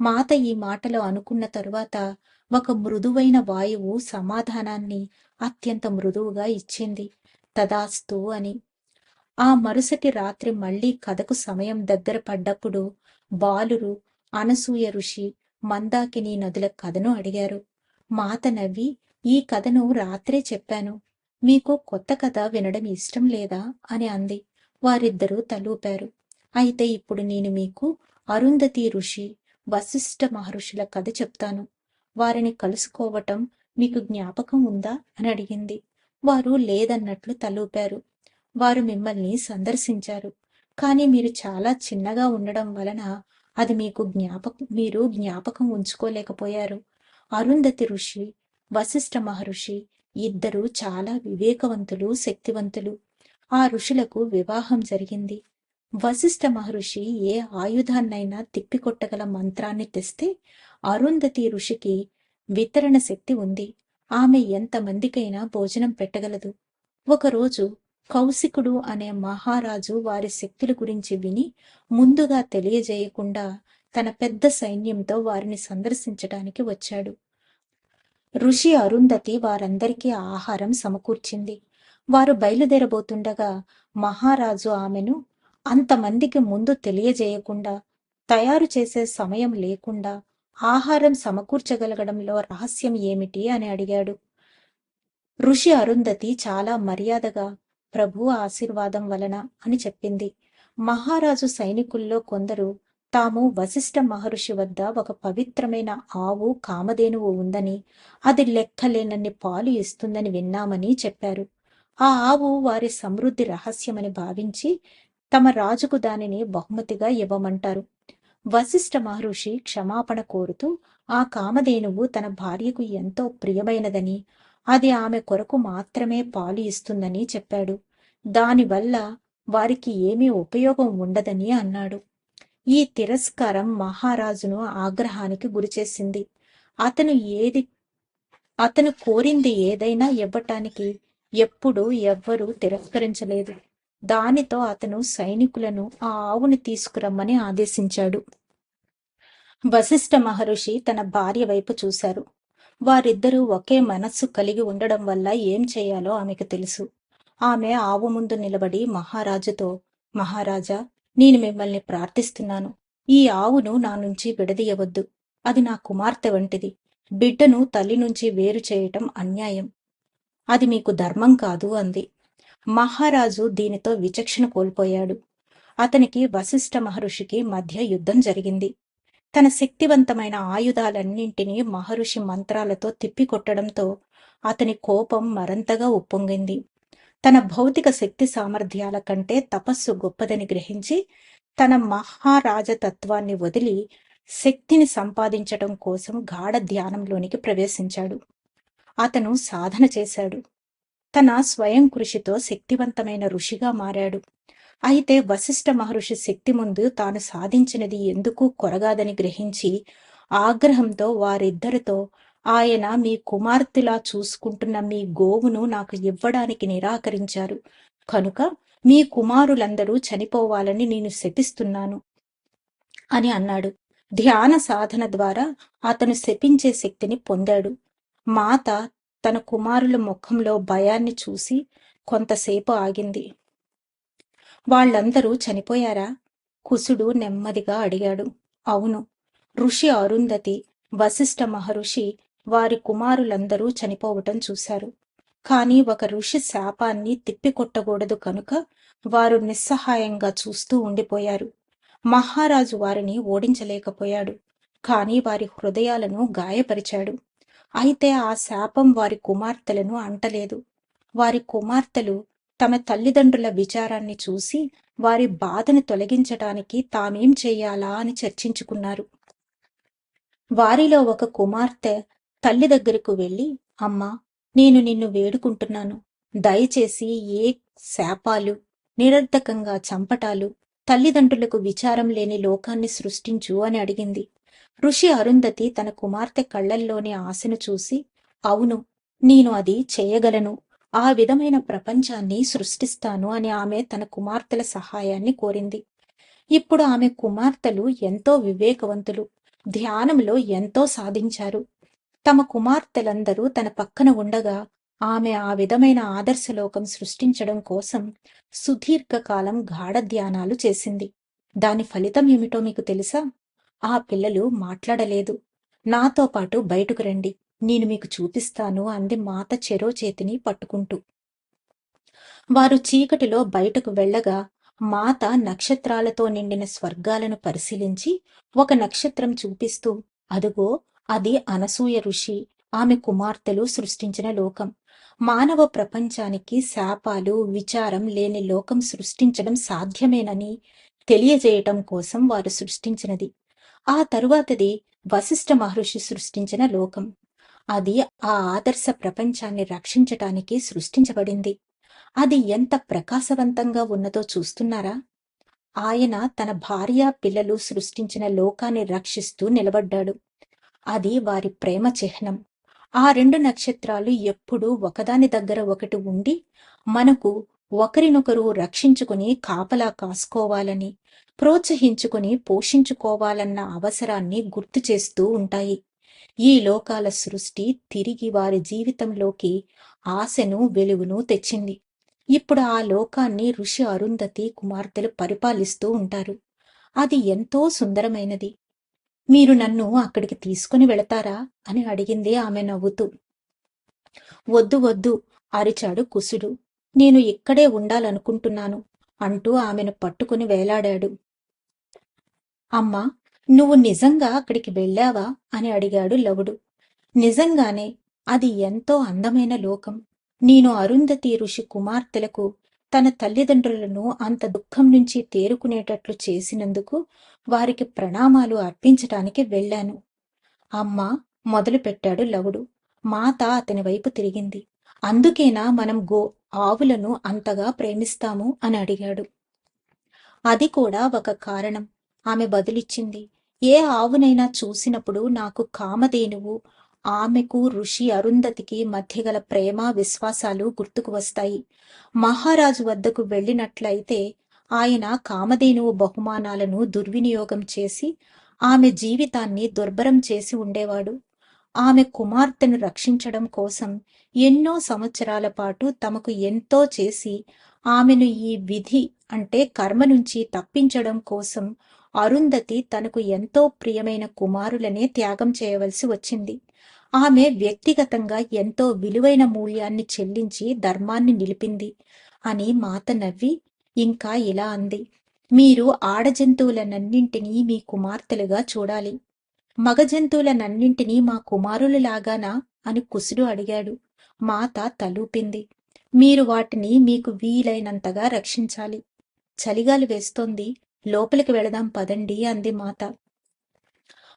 మాత ఈ మాటలు అనుకున్న తరువాత ఒక మృదువైన వాయువు సమాధానాన్ని అత్యంత మృదువుగా ఇచ్చింది. తదాస్తు అని. ఆ మరుసటి రాత్రి మళ్ళీ కథకు సమయం దగ్గర పడ్డప్పుడు బాలురు, అనసూయ ఋషి, మందాకిని నదుల కథను అడిగారు. మాత నవ్వి, ఈ కథను రాత్రే చెప్పాను. మీకు కొత్త కథ వినడం ఇష్టం లేదా అని అంది. వారిద్దరూ తలూపారు. అయితే ఇప్పుడు నేను మీకు అరుంధతి ఋషి, వశిష్ఠ మహర్షుల కథ చెప్తాను. వారిని కలుసుకోవటం మీకు జ్ఞాపకం ఉందా అని అడిగింది. వారు లేదన్నట్లు తలూపారు. వారు మిమ్మల్ని సందర్శించారు. కానీ మీరు చాలా చిన్నగా ఉండడం వలన అది మీరు జ్ఞాపకం ఉంచుకోలేకపోయారు. అరుంధతి ఋషి, వశిష్ఠ మహర్షి ఇద్దరూ చాలా వివేకవంతులు, శక్తివంతులు. ఆ ఋషులకు వివాహం జరిగింది. వశిష్ఠ మహర్షి ఏ ఆయుధాన్నైనా తిప్పికొట్టగల మంత్రాన్ని తెస్తే అరుంధతి ఋషికి వితరణ శక్తి ఉంది. ఆమె ఎంతమందికైనా భోజనం పెట్టగలదు. ఒకరోజు కౌశికుడు అనే మహారాజు వారి శక్తుల గురించి విని ముందుగా తెలియజేయకుండా తన పెద్ద సైన్యంతో వారిని సందర్శించడానికి వచ్చాడు. ఋషి అరుంధతి వారందరికీ ఆహారం సమకూర్చింది. వారు బయలుదేరబోతుండగా మహారాజు ఆమెను అంతమందికి ముందు తెలియజేయకుండా, తయారు చేసే సమయం లేకుండా ఆహారం సమకూర్చగలగడంలో రహస్యం ఏమిటి అని అడిగాడు. ఋషి అరుంధతి చాలా మర్యాదగా ప్రభు ఆశీర్వాదం వలన అని చెప్పింది. మహారాజు సైనికుల్లో కొందరు తాము వశిష్ఠ మహర్షి వద్ద ఒక పవిత్రమైన ఆవు, కామధేనువు ఉందని, అది లెక్కలేనన్ని పాలు ఇస్తుందని విన్నామని చెప్పారు. ఆ ఆవు వారి సమృద్ధి రహస్యమని భావించి తమ రాజుకు దానిని బహుమతిగా ఇవ్వమంటారు. వశిష్ఠ మహర్షి క్షమాపణ కోరుతూ ఆ కామధేనువు తన భార్యకు ఎంతో ప్రియమైనదని, అది ఆమె కొరకు మాత్రమే పాలు ఇస్తుందని చెప్పాడు. దానివల్ల వారికి ఏమీ ఉపయోగం ఉండదని అన్నాడు. ఈ తిరస్కారం మహారాజును ఆగ్రహానికి గురిచేసింది. అతను కోరింది ఏదైనా ఇవ్వటానికి ఎప్పుడూ ఎవ్వరూ తిరస్కరించలేదు. దానితో అతను సైనికులను ఆ ఆవుని తీసుకురమ్మని ఆదేశించాడు. వశిష్ఠ మహర్షి తన భార్య వైపు చూశారు. వారిద్దరూ ఒకే మనస్సు కలిగి ఉండడం వల్ల ఏం చేయాలో ఆమెకు తెలుసు. ఆమె ఆవు ముందు నిలబడి మహారాజుతో, మహారాజా, నేను మిమ్మల్ని ప్రార్థిస్తున్నాను. ఈ ఆవును నా నుంచి విడదీయవద్దు. అది నా కుమార్తె వంటిది. బిడ్డను తల్లి నుంచి వేరు చేయటం అన్యాయం. అది మీకు ధర్మం కాదు అంది. మహారాజు దీనితో విచక్షణ కోల్పోయాడు. అతనికి వశిష్ఠ మహర్షికి మధ్య యుద్ధం జరిగింది. తన శక్తివంతమైన ఆయుధాలన్నింటినీ మహర్షి మంత్రాలతో తిప్పికొట్టడంతో అతని కోపం మరంతగా ఉప్పొంగింది. తన భౌతిక శక్తి సామర్థ్యాల కంటే తపస్సు గొప్పదని గ్రహించి తన మహారాజతత్వాన్ని వదిలి శక్తిని సంపాదించటం కోసం గాఢ ధ్యానంలోనికి ప్రవేశించాడు. అతను సాధన చేశాడు. తన స్వయం కృషితో శక్తివంతమైన ఋషిగా మారాడు. అయితే వశిష్ఠ మహర్షి శక్తి ముందు తాను సాధించినది ఎందుకు కొరగాదని గ్రహించి ఆగ్రహంతో వారిద్దరితో, ఆయన మీ కుమార్తెలా చూసుకుంటున్న మీ గోవును నాకు ఇవ్వడానికి నిరాకరించారు కనుక మీ కుమారులందరూ చనిపోవాలని నేను శపిస్తున్నాను అని అన్నాడు. ధ్యాన సాధన ద్వారా అతను శపించే శక్తిని పొందాడు. మాత తన కుమారుల ముఖంలో భయాన్ని చూసి కొంతసేపు ఆగింది. వాళ్ళందరూ చనిపోయారా? కుసుడు నెమ్మదిగా అడిగాడు. అవును. ఋషి అరుంధతి, వశిష్ఠ మహర్షి వారి కుమారులందరూ చనిపోవటం చూశారు. కాని ఒక ఋషి శాపాన్ని తిప్పికొట్టకూడదు కనుక వారు నిస్సహాయంగా చూస్తూ ఉండిపోయారు. మహారాజు వారిని ఓడించలేకపోయాడు. కాని వారి హృదయాలను గాయపరిచాడు. అయితే ఆ శాపం వారి కుమార్తెలను అంటలేదు. వారి కుమార్తెలు తమ తల్లిదండ్రుల విచారాన్ని చూసి వారి బాధను తొలగించటానికి తామేం చెయ్యాలా అని చర్చించుకున్నారు. వారిలో ఒక కుమార్తె తల్లి దగ్గరకు వెళ్ళి, అమ్మా, నేను నిన్ను వేడుకుంటున్నాను. దయచేసి ఏ శాపాలు, నిరర్ధకంగా చంపటాలు, తల్లిదండ్రులకు విచారం లేని లోకాన్ని సృష్టించు అని అడిగింది. ఋషి అరుంధతి తన కుమార్తె కళ్లల్లోని ఆశను చూసి, అవును, నేను అది చేయగలను. ఆ విధమైన ప్రపంచాన్ని సృష్టిస్తాను అని ఆమె తన కుమార్తెల సహాయాన్ని కోరింది. ఇప్పుడు ఆమె కుమార్తెలు ఎంతో వివేకవంతులు, ధ్యానంలో ఎంతో సాధించారు. తమ కుమార్తెలందరూ తన పక్కన ఉండగా ఆమె ఆ విధమైన ఆదర్శలోకం సృష్టించడం కోసం సుదీర్ఘకాలం గాఢ ధ్యానాలు చేసింది. దాని ఫలితం ఏమిటో మీకు తెలుసా? ఆ పిల్లలు మాట్లాడలేదు. నాతో పాటు బయటకు రండి, నేను మీకు చూపిస్తాను అంది మాత చెరో చేతిని పట్టుకుంటూ. వారు చీకటిలో బయటకు వెళ్ళగా మాత నక్షత్రాలతో నిండిన స్వర్గాలను పరిశీలించి ఒక నక్షత్రం చూపిస్తూ, అదుగో అది అనసూయ ఋషి, ఆమె కుమార్తెలు సృష్టించిన లోకం. మానవ ప్రపంచానికి శాపాలు విచారం లేని లోకం సృష్టించడం సాధ్యమేనని తెలియజేయటం కోసం వారు సృష్టించినది. ఆ తరువాతది వశిష్ఠ మహర్షి సృష్టించిన లోకం. అది ఆ ఆదర్శ ప్రపంచాన్ని రక్షించటానికి సృష్టించబడింది. అది ఎంత ప్రకాశవంతంగా ఉన్నదో చూస్తున్నారా? ఆయన తన భార్య పిల్లలు సృష్టించిన లోకాన్ని రక్షిస్తూ నిలబడ్డాడు. అది వారి ప్రేమ చిహ్నం. ఆ రెండు నక్షత్రాలు ఎప్పుడూ ఒకదాని దగ్గర ఒకటి ఉండి మనకు ఒకరినొకరు రక్షించుకుని కాపలా కాసుకోవాలని, ప్రోత్సహించుకుని పోషించుకోవాలన్న అవసరాన్ని గుర్తు చేస్తూ ఉంటాయి. ఈ లోకాల సృష్టి తిరిగి వారి జీవితంలోకి ఆశను వెలుగును తెచ్చింది. ఇప్పుడు ఆ లోకాన్ని ఋషి అరుంధతి కుమార్తెలు పరిపాలిస్తూ ఉంటారు. అది ఎంతో సుందరమైనది. మీరు నన్ను అక్కడికి తీసుకుని వెళతారా అని అడిగింది ఆమె నవ్వుతూ. వద్దు వద్దు అరిచాడు కుసుడు. నేను ఇక్కడే ఉండాలనుకుంటున్నాను అంటూ ఆమెను పట్టుకుని వేలాడాడు. అమ్మా, నువ్వు నిజంగా అక్కడికి వెళ్ళావా అని అడిగాడు లవుడు. నిజంగానే. అది ఎంతో అందమైన లోకం. నేను అరుంధతి ఋషి కుమార్తెలకు తన తల్లిదండ్రులను అంత దుఃఖం నుంచి తేరుకునేటట్లు చేసినందుకు వారికి ప్రణామాలు అర్పించటానికి వెళ్ళాను. అమ్మా, మొదలుపెట్టాడు లవుడు. మాత అతని వైపు తిరిగింది. అందుకేనా మనం ఆవులను అంతగా ప్రేమిస్తాము అని అడిగాడు. అది కూడా ఒక కారణం, ఆమె బదులిచ్చింది. ఏ ఆవునైనా చూసినప్పుడు నాకు కామధేనువు, ఆమెకు ఋషి అరుంధతికి మధ్య గల ప్రేమ విశ్వాసాలు గుర్తుకు వస్తాయి. మహారాజు వద్దకు వెళ్ళినట్లయితే ఆయన కామధేనువు బహుమానాలను దుర్వినియోగం చేసి ఆమె జీవితాన్ని దుర్భరం చేసి ఉండేవాడు. ఆమె కుమార్తెను రక్షించడం కోసం ఎన్నో సంవత్సరాల పాటు తమకు ఎంతో చేసి ఆమెను ఈ విధి అంటే కర్మ నుంచి తప్పించడం కోసం అరుంధతి తనకు ఎంతో ప్రియమైన కుమారులనే త్యాగం చేయవలసి వచ్చింది. ఆమె వ్యక్తిగతంగా ఎంతో విలువైన మూల్యాన్ని చెల్లించి ధర్మాన్ని నిలిపింది అని మాత నవ్వి ఇంకా ఇలా అంది. మీరు ఆడ జంతువులనన్నింటినీ మీ కుమార్తెలుగా చూడాలి. మగ జంతువులనన్నింటినీ మా కుమారులలాగానా అని కుసుడు అడిగాడు. మాత తలూపింది. మీరు వాటిని మీకు వీలైనంతగా రక్షించాలి. చలిగాలి వేస్తోంది, లోపలికి వెళదాం పదండి అంది మాత.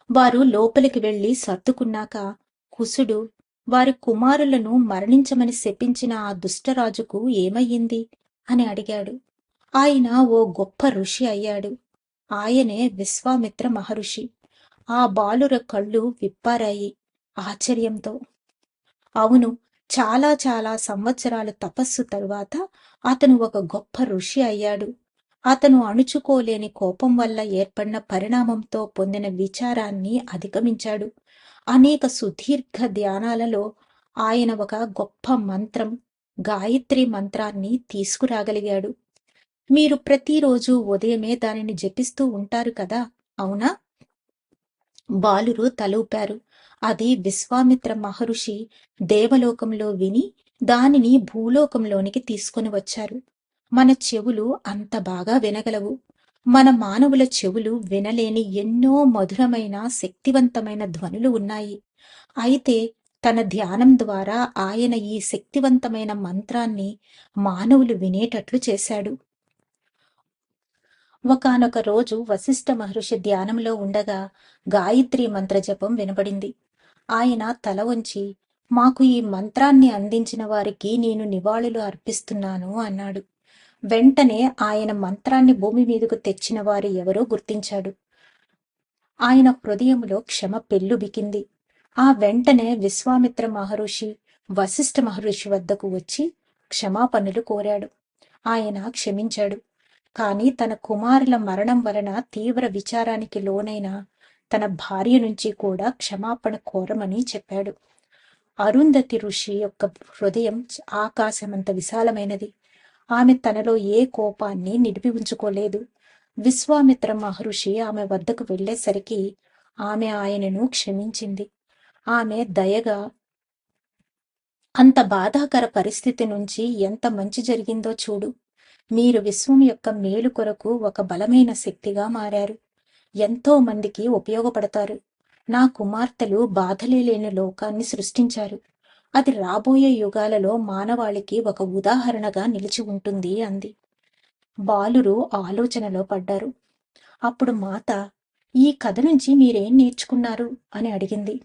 వారు లోపలికి వెళ్లి సర్దుకున్నాక కుసుడు, వారి కుమారులను మరణించమని శపించిన ఆ దుష్టరాజుకు ఏమయ్యింది అని అడిగాడు. ఆయన ఓ గొప్ప ఋషి అయ్యాడు. ఆయనే విశ్వామిత్ర మహర్షి. ఆ బాలుర కళ్ళు విప్పారాయి ఆశ్చర్యంతో. అవును, చాలా చాలా సంవత్సరాల తపస్సు తరువాత అతను ఒక గొప్ప ఋషి అయ్యాడు. అతను అణుచుకోలేని కోపం వల్ల ఏర్పడిన పరిణామంతో పొందిన విచారాన్ని అధిగమించాడు. అనేక సుదీర్ఘ ధ్యానాలలో ఆయన ఒక గొప్ప మంత్రం, గాయత్రి మంత్రాన్ని తీసుకురాగలిగాడు. మీరు ప్రతిరోజు ఉదయమే దానిని జపిస్తూ ఉంటారు కదా, అవునా? బాలురు తలూపారు. అది విశ్వామిత్ర మహర్షి దేవలోకంలో విని దానిని భూలోకంలోనికి తీసుకొని వచ్చారు. మన చెవులు అంత బాగా వినగలవు. మన మానవుల చెవులు వినలేని ఎన్నో మధురమైన శక్తివంతమైన ధ్వనులు ఉన్నాయి. అయితే తన ధ్యానం ద్వారా ఆయన ఈ శక్తివంతమైన మంత్రాన్ని మానవులు వినేటట్లు చేశాడు. ఒకానొక రోజు వశిష్ఠ మహర్షి ధ్యానంలో ఉండగా గాయత్రి మంత్రజపం వినబడింది. ఆయన తల వంచి, మాకు ఈ మంత్రాన్ని అందించిన వారికి నేను నివాళులు అర్పిస్తున్నాను అన్నాడు. వెంటనే ఆయన మంత్రాన్ని భూమి మీదకు తెచ్చిన వారు ఎవరో గుర్తించాడు. ఆయన హృదయంలో క్షమ పెల్లుబికింది. ఆ వెంటనే విశ్వామిత్ర మహర్షి వశిష్ఠ మహర్షి వద్దకు వచ్చి క్షమాపణలు కోరాడు. ఆయన క్షమించాడు. కాని తన కుమారుల మరణం వలన తీవ్ర విచారానికి లోనైన తన భార్య నుంచి కూడా క్షమాపణ కోరమని చెప్పాడు. అరుంధతి ఋషి యొక్క హృదయం ఆకాశమంత విశాలమైనది. ఆమె తనలో ఏ కోపాన్ని నిలిపి ఉంచుకోలేదు. విశ్వామిత్ర మహర్షి ఆమె వద్దకు వెళ్ళేసరికి ఆమె ఆయనను క్షమించింది. ఆమె దయగా అంత బాధాకర పరిస్థితి నుంచి ఎంత మంచి జరిగిందో చూడు. మీరు విశ్వం యొక్క మేలు కొరకు ఒక బలమైన శక్తిగా మారారు. ఎంతో మందికి ఉపయోగపడతారు. నా కుమార్తెలు బాధలే లేని లోకాన్ని సృష్టించారు. అది రాబోయే యుగాలలో మానవాళికి ఒక ఉదాహరణగా నిలిచి ఉంటుంది అంది. బాలురు ఆలోచనలో పడ్డారు. అప్పుడు మాత, ఈ కథ నుంచి మీరేం నేర్చుకున్నారు అని అడిగింది.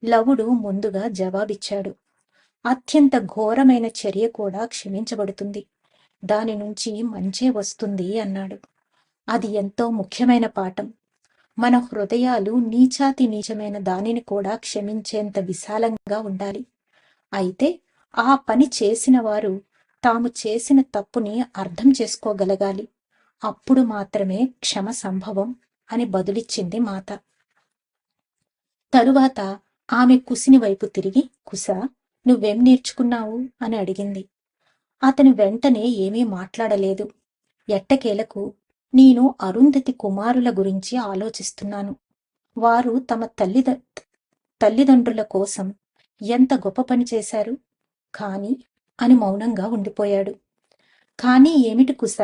లవుడు ముందుగా జవాబిచ్చాడు. అత్యంత ఘోరమైన చర్య కూడా క్షమించబడుతుంది. దాని నుంచి మంచే వస్తుంది అన్నాడు. అది ఎంతో ముఖ్యమైన పాఠం. మన హృదయాలు నీచాతి నీచమైన దానిని కూడా క్షమించేంత విశాలంగా ఉండాలి. అయితే ఆ పని చేసిన వారు తాము చేసిన తప్పుని అర్థం చేసుకోగలగాలి. అప్పుడు మాత్రమే క్షమ సంభవం అని బదులిచ్చింది మాత. తరువాత ఆమె కుసిని వైపు తిరిగి, కుస, నువ్వేం నేర్చుకున్నావు అని అడిగింది. అతను వెంటనే ఏమీ మాట్లాడలేదు. ఎట్టకేలకు, నేను అరుంధతి కుమారుల గురించి ఆలోచిస్తున్నాను. వారు తమ తల్లిదండ్రుల కోసం ఎంత గొప్ప పని చేశారు. కాని అని మౌనంగా ఉండిపోయాడు. కానీ ఏమిటి కుస?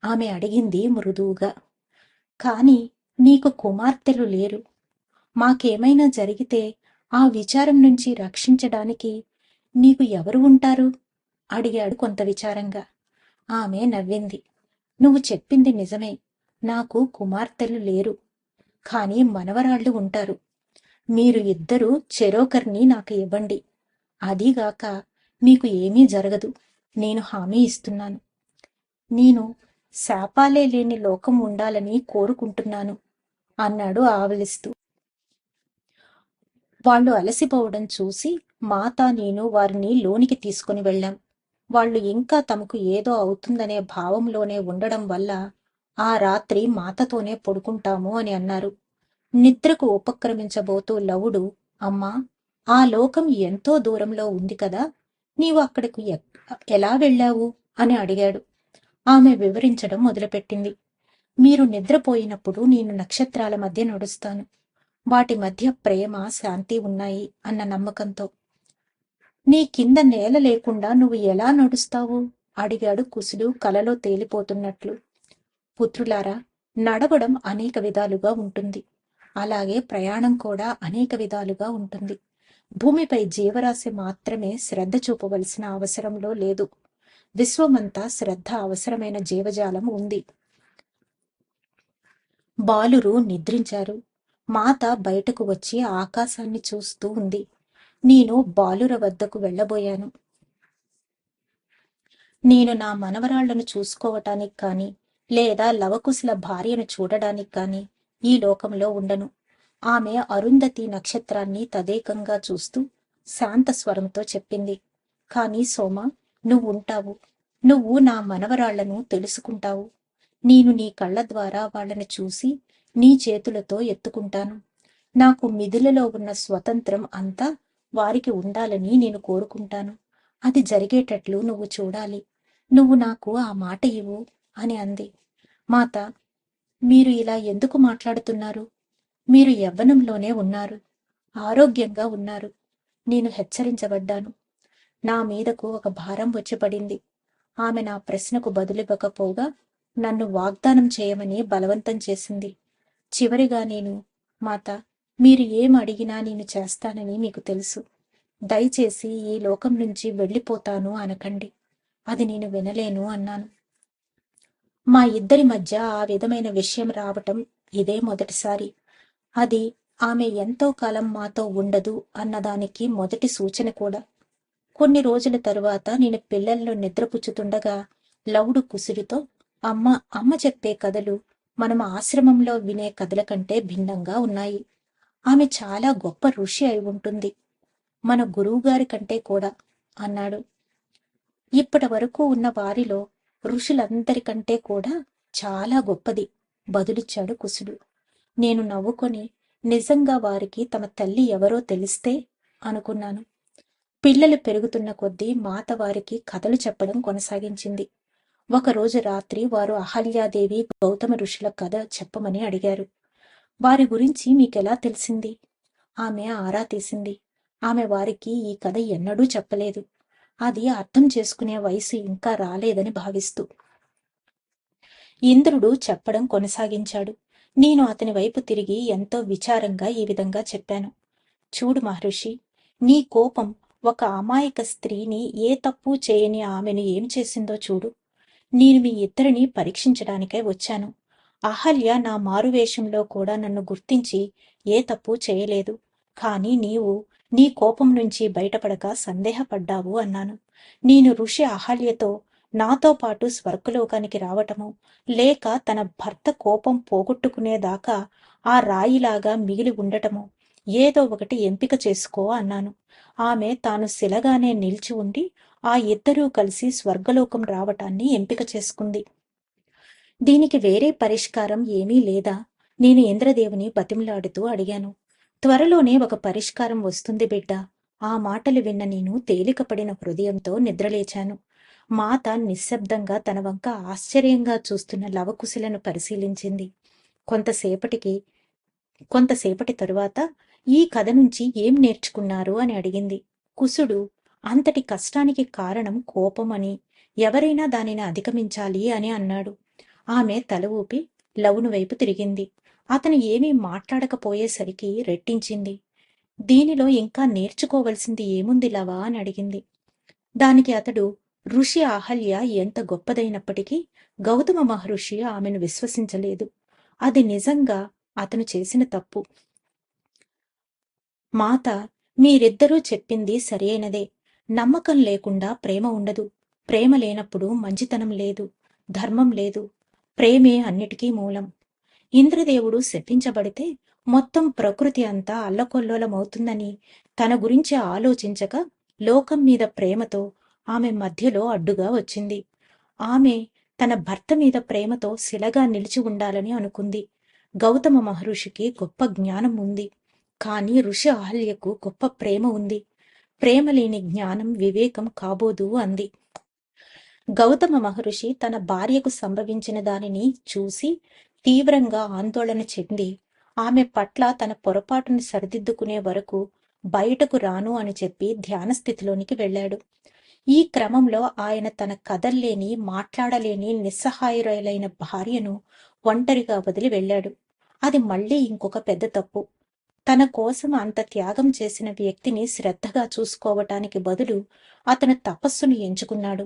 ఆమె అడిగింది మృదువుగా. కాని నీకు కుమార్తెలు లేరు. మాకేమైనా జరిగితే ఆ విచారం నుంచి రక్షించడానికి నీకు ఎవరు ఉంటారు అడిగాడు కొంత విచారంగా. ఆమె నవ్వింది. నువ్వు చెప్పింది నిజమే. నాకు కుమార్తెలు లేరు. కాని మనవరాళ్లు ఉంటారు. మీరు ఇద్దరూ చెరోకర్ని నాకు ఇవ్వండి. అదీగాక మీకు ఏమీ జరగదు. నేను హామీ ఇస్తున్నాను. నేను శాపాలే లేని లోకం ఉండాలని కోరుకుంటున్నాను అన్నాడు ఆవలిస్తూ. వాళ్ళు అలసిపోవడం చూసి మాత, నేను వారిని లోనికి తీసుకుని వెళ్ళాం. వాళ్ళు ఇంకా తమకు ఏదో అవుతుందనే భావంలోనే ఉండడం వల్ల ఆ రాత్రి మాతతోనే పడుకుంటాము అని అన్నారు. నిద్రకు ఉపక్రమించబోతూ లవుడు, అమ్మా, ఆ లోకం ఎంతో దూరంలో ఉంది కదా, నీవు అక్కడికి ఎలా వెళ్ళావు అని అడిగాడు. ఆమె వివరించడం మొదలుపెట్టింది. మీరు నిద్రపోయినప్పుడు నేను నక్షత్రాల మధ్య నడుస్తాను. వాటి మధ్య ప్రేమ, శాంతి ఉన్నాయి అన్న నమ్మకంతో. నీ కింద నేల లేకుండా నువ్వు ఎలా నడుస్తావు అడిగాడు కుసుడు కలలో తేలిపోతున్నట్లు. పుత్రులారా, నడవడం అనేక విధాలుగా ఉంటుంది. అలాగే ప్రయాణం కూడా అనేక విధాలుగా ఉంటుంది. భూమిపై జీవరాశి మాత్రమే శ్రద్ధ చూపవలసిన అవసరంలో లేదు. విశ్వమంతా శ్రద్ధ అవసరమైన జీవజాలం ఉంది. బాలురు నిద్రించారు. మాత బయటకు వచ్చి ఆకాశాన్ని చూస్తూ ఉంది. నేను బాలుర వద్దకు వెళ్ళబోయాను. నేను నా మనవరాళ్లను చూసుకోవటానికి కాని, లేదా లవకుశల భార్యను చూడడానికి కాని ఈ లోకంలో ఉండను. ఆమె అరుంధతి నక్షత్రాన్ని తదేకంగా చూస్తూ శాంత స్వరంతో చెప్పింది. కాని సోమ, నువ్వుంటావు. నువ్వు నా మనవరాళ్లను తెలుసుకుంటావు. నేను నీ కళ్ళ ద్వారా వాళ్లను చూసి నీ చేతులతో ఎత్తుకుంటాను. నాకు మిథులలో ఉన్న స్వతంత్రం అంతా వారికి ఉండాలని నేను కోరుకుంటాను. అది జరిగేటట్లు నువ్వు చూడాలి. నువ్వు నాకు ఆ మాట ఇవ్వు అని అంది. మాత, మీరు ఇలా ఎందుకు మాట్లాడుతున్నారు? మీరు యవ్వనంలోనే ఉన్నారు, ఆరోగ్యంగా ఉన్నారు. నేను హెచ్చరించబడ్డాను. నా మీదకు ఒక భారం వచ్చి పడింది. ఆమె నా ప్రశ్నకు బదులివ్వకపోగా నన్ను వాగ్దానం చేయమని బలవంతం చేసింది. చివరిగా నేను, మాత, మీరు ఏం అడిగినా నేను చేస్తానని మీకు తెలుసు. దయచేసి ఈ లోకం నుంచి వెళ్ళిపోతాను అనకండి. అది నేను వినలేను అన్నాను. మా ఇద్దరి మధ్య ఆ విధమైన విషయం రావటం ఇదే మొదటిసారి. అది ఆమె ఎంతో కాలం మాతో ఉండదు అన్నదానికి మొదటి సూచన కూడా. కొన్ని రోజుల తరువాత నేను పిల్లల్లో నిద్రపుచ్చుతుండగా లవుడు కుసుడితో, అమ్మ చెప్పే కథలు మనం ఆశ్రమంలో వినే కథల కంటే భిన్నంగా ఉన్నాయి. ఆమె చాలా గొప్ప ఋషి అయి ఉంటుంది, మన గురువుగారి కంటే కూడా అన్నాడు. ఇప్పటి వరకు ఉన్న వారిలో ఋషులందరికంటే కూడా చాలా గొప్పది బదులిచ్చాడు కుసుడు. నేను నవ్వుకొని, నిజంగా వారికి తమ తల్లి ఎవరో తెలిస్తే అనుకున్నాను. పిల్లలు పెరుగుతున్న కొద్దీ మాత వారికి కథలు చెప్పడం కొనసాగించింది. ఒకరోజు రాత్రి వారు అహల్యాదేవి, గౌతమ ఋషుల కథ చెప్పమని అడిగారు. వారి గురించి మీకెలా తెలిసింది? ఆమె ఆరా తీసింది. ఆమె వారికి ఈ కథ ఎన్నడూ చెప్పలేదు. అది అర్థం చేసుకునే వయసు ఇంకా రాలేదని భావిస్తూ. ఇంద్రుడు చెప్పడం కొనసాగించాడు. నేను అతని వైపు తిరిగి ఎంతో విచారంగా ఈ విధంగా చెప్పాను. చూడు మహర్షి, నీ కోపం ఒక అమాయక స్త్రీని, ఏ తప్పు చేయని ఆమెను ఏం చేసిందో చూడు. నేను మీ ఇద్దరిని పరీక్షించడానికై వచ్చాను. అహల్య నా మారువేషంలో కూడా నన్ను గుర్తించి ఏ తప్పు చేయలేదు. కాని నీవు నీ కోపం నుంచి బయటపడక సందేహపడ్డావు అన్నాను. నేను ఋషి అహల్యతో నాతో పాటు స్వర్గలోకానికి రావటము, లేక తన భర్త కోపం పోగొట్టుకునేదాకా ఆ రాయిలాగా మిగిలి ఉండటము, ఏదో ఒకటి ఎంపిక చేసుకో అన్నాను. ఆమె తాను శిలగానే నిలిచి ఉండి ఆ ఇద్దరూ కలిసి స్వర్గలోకం రావటాన్ని ఎంపిక చేసుకుంది. దీనికి వేరే పరిష్కారం ఏమీ లేదా? నేను ఇంద్రదేవుని బతిమలాడుతూ అడిగాను. త్వరలోనే ఒక పరిష్కారం వస్తుంది బిడ్డా. ఆ మాటలు విన్న నేను తేలికపడిన హృదయంతో నిద్రలేచాను. మాత నిశ్శబ్దంగా తన వంక ఆశ్చర్యంగా చూస్తున్న లవకుశలను పరిశీలించింది. కొంతసేపటికి కొంతసేపటి తరువాత ఈ కథ నుంచి ఏం నేర్చుకున్నారు అని అడిగింది. కుశుడు అంతటి కష్టానికి కారణం కోపం అని, ఎవరైనా దానిని అధిగమించాలి అని అన్నాడు. ఆమె తల ఊపి లవును వైపు తిరిగింది. అతను ఏమీ మాట్లాడకపోయేసరికి రెట్టించింది. దీనిలో ఇంకా నేర్చుకోవలసింది ఏముంది లవా అని అడిగింది. దానికి అతడు, ఋషి అహల్య ఎంత గొప్పదైనప్పటికీ గౌతమ మహర్షి ఆమెను విశ్వసించలేదు. అది నిజంగా అతను చేసిన తప్పు. మాత, మీరిద్దరూ చెప్పింది సరియైనదే. నమ్మకం లేకుండా ప్రేమ ఉండదు. ప్రేమ లేనప్పుడు మంచితనం లేదు, ధర్మం లేదు. ప్రేమే అన్నిటికీ మూలం. ఇంద్రదేవుడు శపించబడితే మొత్తం ప్రకృతి అంతా అల్లకొల్లోలమవుతుందని తన గురించి ఆలోచించక లోకం మీద ప్రేమతో ఆమె మధ్యలో అడ్డుగా వచ్చింది. ఆమె తన భర్త మీద ప్రేమతో శిలగా నిలిచి ఉండాలని అనుకుంది. గౌతమ మహర్షికి గొప్ప జ్ఞానం ఉంది. కాని ఋషి అహల్యకు గొప్ప ప్రేమ ఉంది. ప్రేమ లేని జ్ఞానం వివేకం కాబోదు అంది. గౌతమ మహర్షి తన భార్యకు సంభవించిన దానిని చూసి తీవ్రంగా ఆందోళన చెంది ఆమె పట్ల తన పొరపాటును సరిదిద్దుకునే వరకు బయటకు రాను అని చెప్పి ధ్యాన స్థితిలోనికి వెళ్ళాడు. ఈ క్రమంలో ఆయన తన కదల్లేని, మాట్లాడలేని నిస్సహాయురాలైన భార్యను ఒంటరిగా వదిలి వెళ్ళాడు. అది మళ్ళీ ఇంకొక పెద్ద తప్పు. తన కోసం అంత త్యాగం చేసిన వ్యక్తిని శ్రద్ధగా చూసుకోవటానికి బదులు అతను తపస్సును ఎంచుకున్నాడు.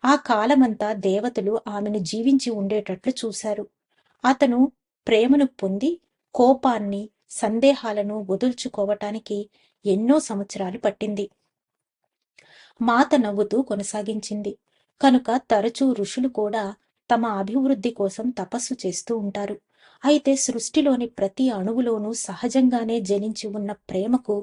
ఆ కాలమంతా దేవతలు ఆమెను జీవించి ఉండేటట్లు చూశారు. అతను ప్రేమను పొంది కోపాన్ని, సందేహాలను వదుల్చుకోవటానికి ఎన్నో సంవత్సరాలు పట్టింది. మాత నవ్వుతూ కొనసాగించింది. కనుక తరచూ ఋషులు కూడా తమ అభివృద్ధి కోసం తపస్సు చేస్తూ ఉంటారు. అయితే సృష్టిలోని ప్రతి అణువులోనూ సహజంగానే జనించి ఉన్న ప్రేమకు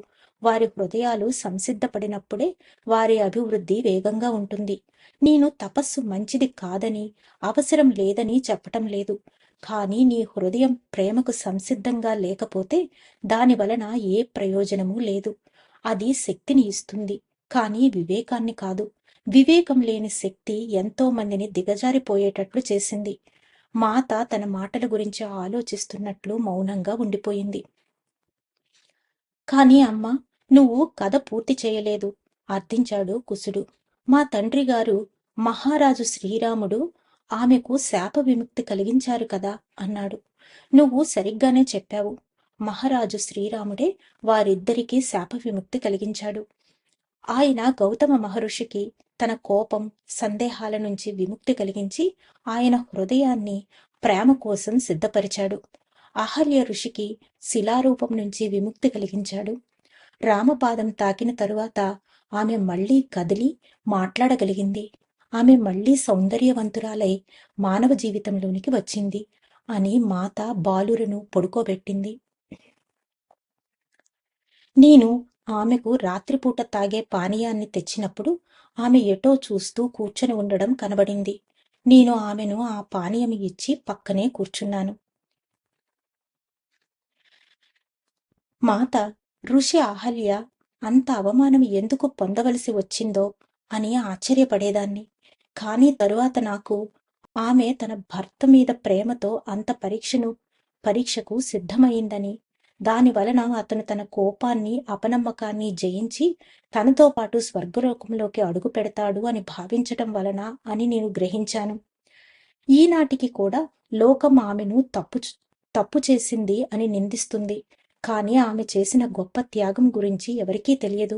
వారి హృదయాలు సంసిద్ధపడినప్పుడే వారి అభివృద్ధి వేగంగా ఉంటుంది. నేను తపస్సు మంచిది కాదని, అవసరం లేదని చెప్పటం లేదు. కానీ నీ హృదయం ప్రేమకు సంసిద్ధంగా లేకపోతే దాని వలన ఏ ప్రయోజనమూ లేదు. అది శక్తిని ఇస్తుంది, కానీ వివేకాన్ని కాదు. వివేకం లేని శక్తి ఎంతో మందిని దిగజారిపోయేటట్లు చేసింది. మాత తన మాటల గురించి ఆలోచిస్తున్నట్లు మౌనంగా ఉండిపోయింది. కాని అమ్మా, నువ్వు కథ పూర్తి చేయలేదు అర్థించాడు కుశుడు. మా తండ్రి గారు మహారాజు శ్రీరాముడు ఆమెకు శాప విముక్తి కలిగించారు కదా అన్నాడు. నువ్వు సరిగ్గానే చెప్పావు. మహారాజు శ్రీరాముడే వారిద్దరికీ శాప విముక్తి కలిగించాడు. ఆయన గౌతమ మహర్షికి తన కోపం, సందేహాల నుంచి విముక్తి కలిగించి ఆయన హృదయాన్ని ప్రేమ కోసం సిద్ధపరిచాడు. అహల్య ఋషికి శిలారూపం నుంచి విముక్తి కలిగించాడు. రామపాదం తాకిన తరువాత ఆమె మళ్లీ కదిలి మాట్లాడగలిగింది. ఆమె మళ్లీ సౌందర్యవంతురాలై మానవ జీవితంలోనికి వచ్చింది అని మాత బాలురను పడుకోబెట్టింది. నేను ఆమెకు రాత్రిపూట తాగే పానీయాన్ని తెచ్చినప్పుడు ఆమె ఎటో చూస్తూ కూర్చొని ఉండడం కనబడింది. నేను ఆమెను ఆ పానీయం ఇచ్చి పక్కనే కూర్చున్నాను. మాత, ఋషి అహల్య అంత అవమానం ఎందుకు పొందవలసి వచ్చిందో అని ఆశ్చర్యపడేదాన్ని. కానీ తరువాత నాకు ఆమె తన భర్త మీద ప్రేమతో అంత పరీక్షకు సిద్ధమైందని, దాని వలన అతను తన కోపాన్ని, అపనమ్మకాన్ని జయించి తనతో పాటు స్వర్గలోకంలోకి అడుగు పెడతాడు అని భావించటం వలన అని నేను గ్రహించాను. ఈనాటికి కూడా లోకం ఆమెను తప్పు చేసింది అని నిందిస్తుంది. కానీ ఆమె చేసిన గొప్ప త్యాగం గురించి ఎవరికీ తెలియదు.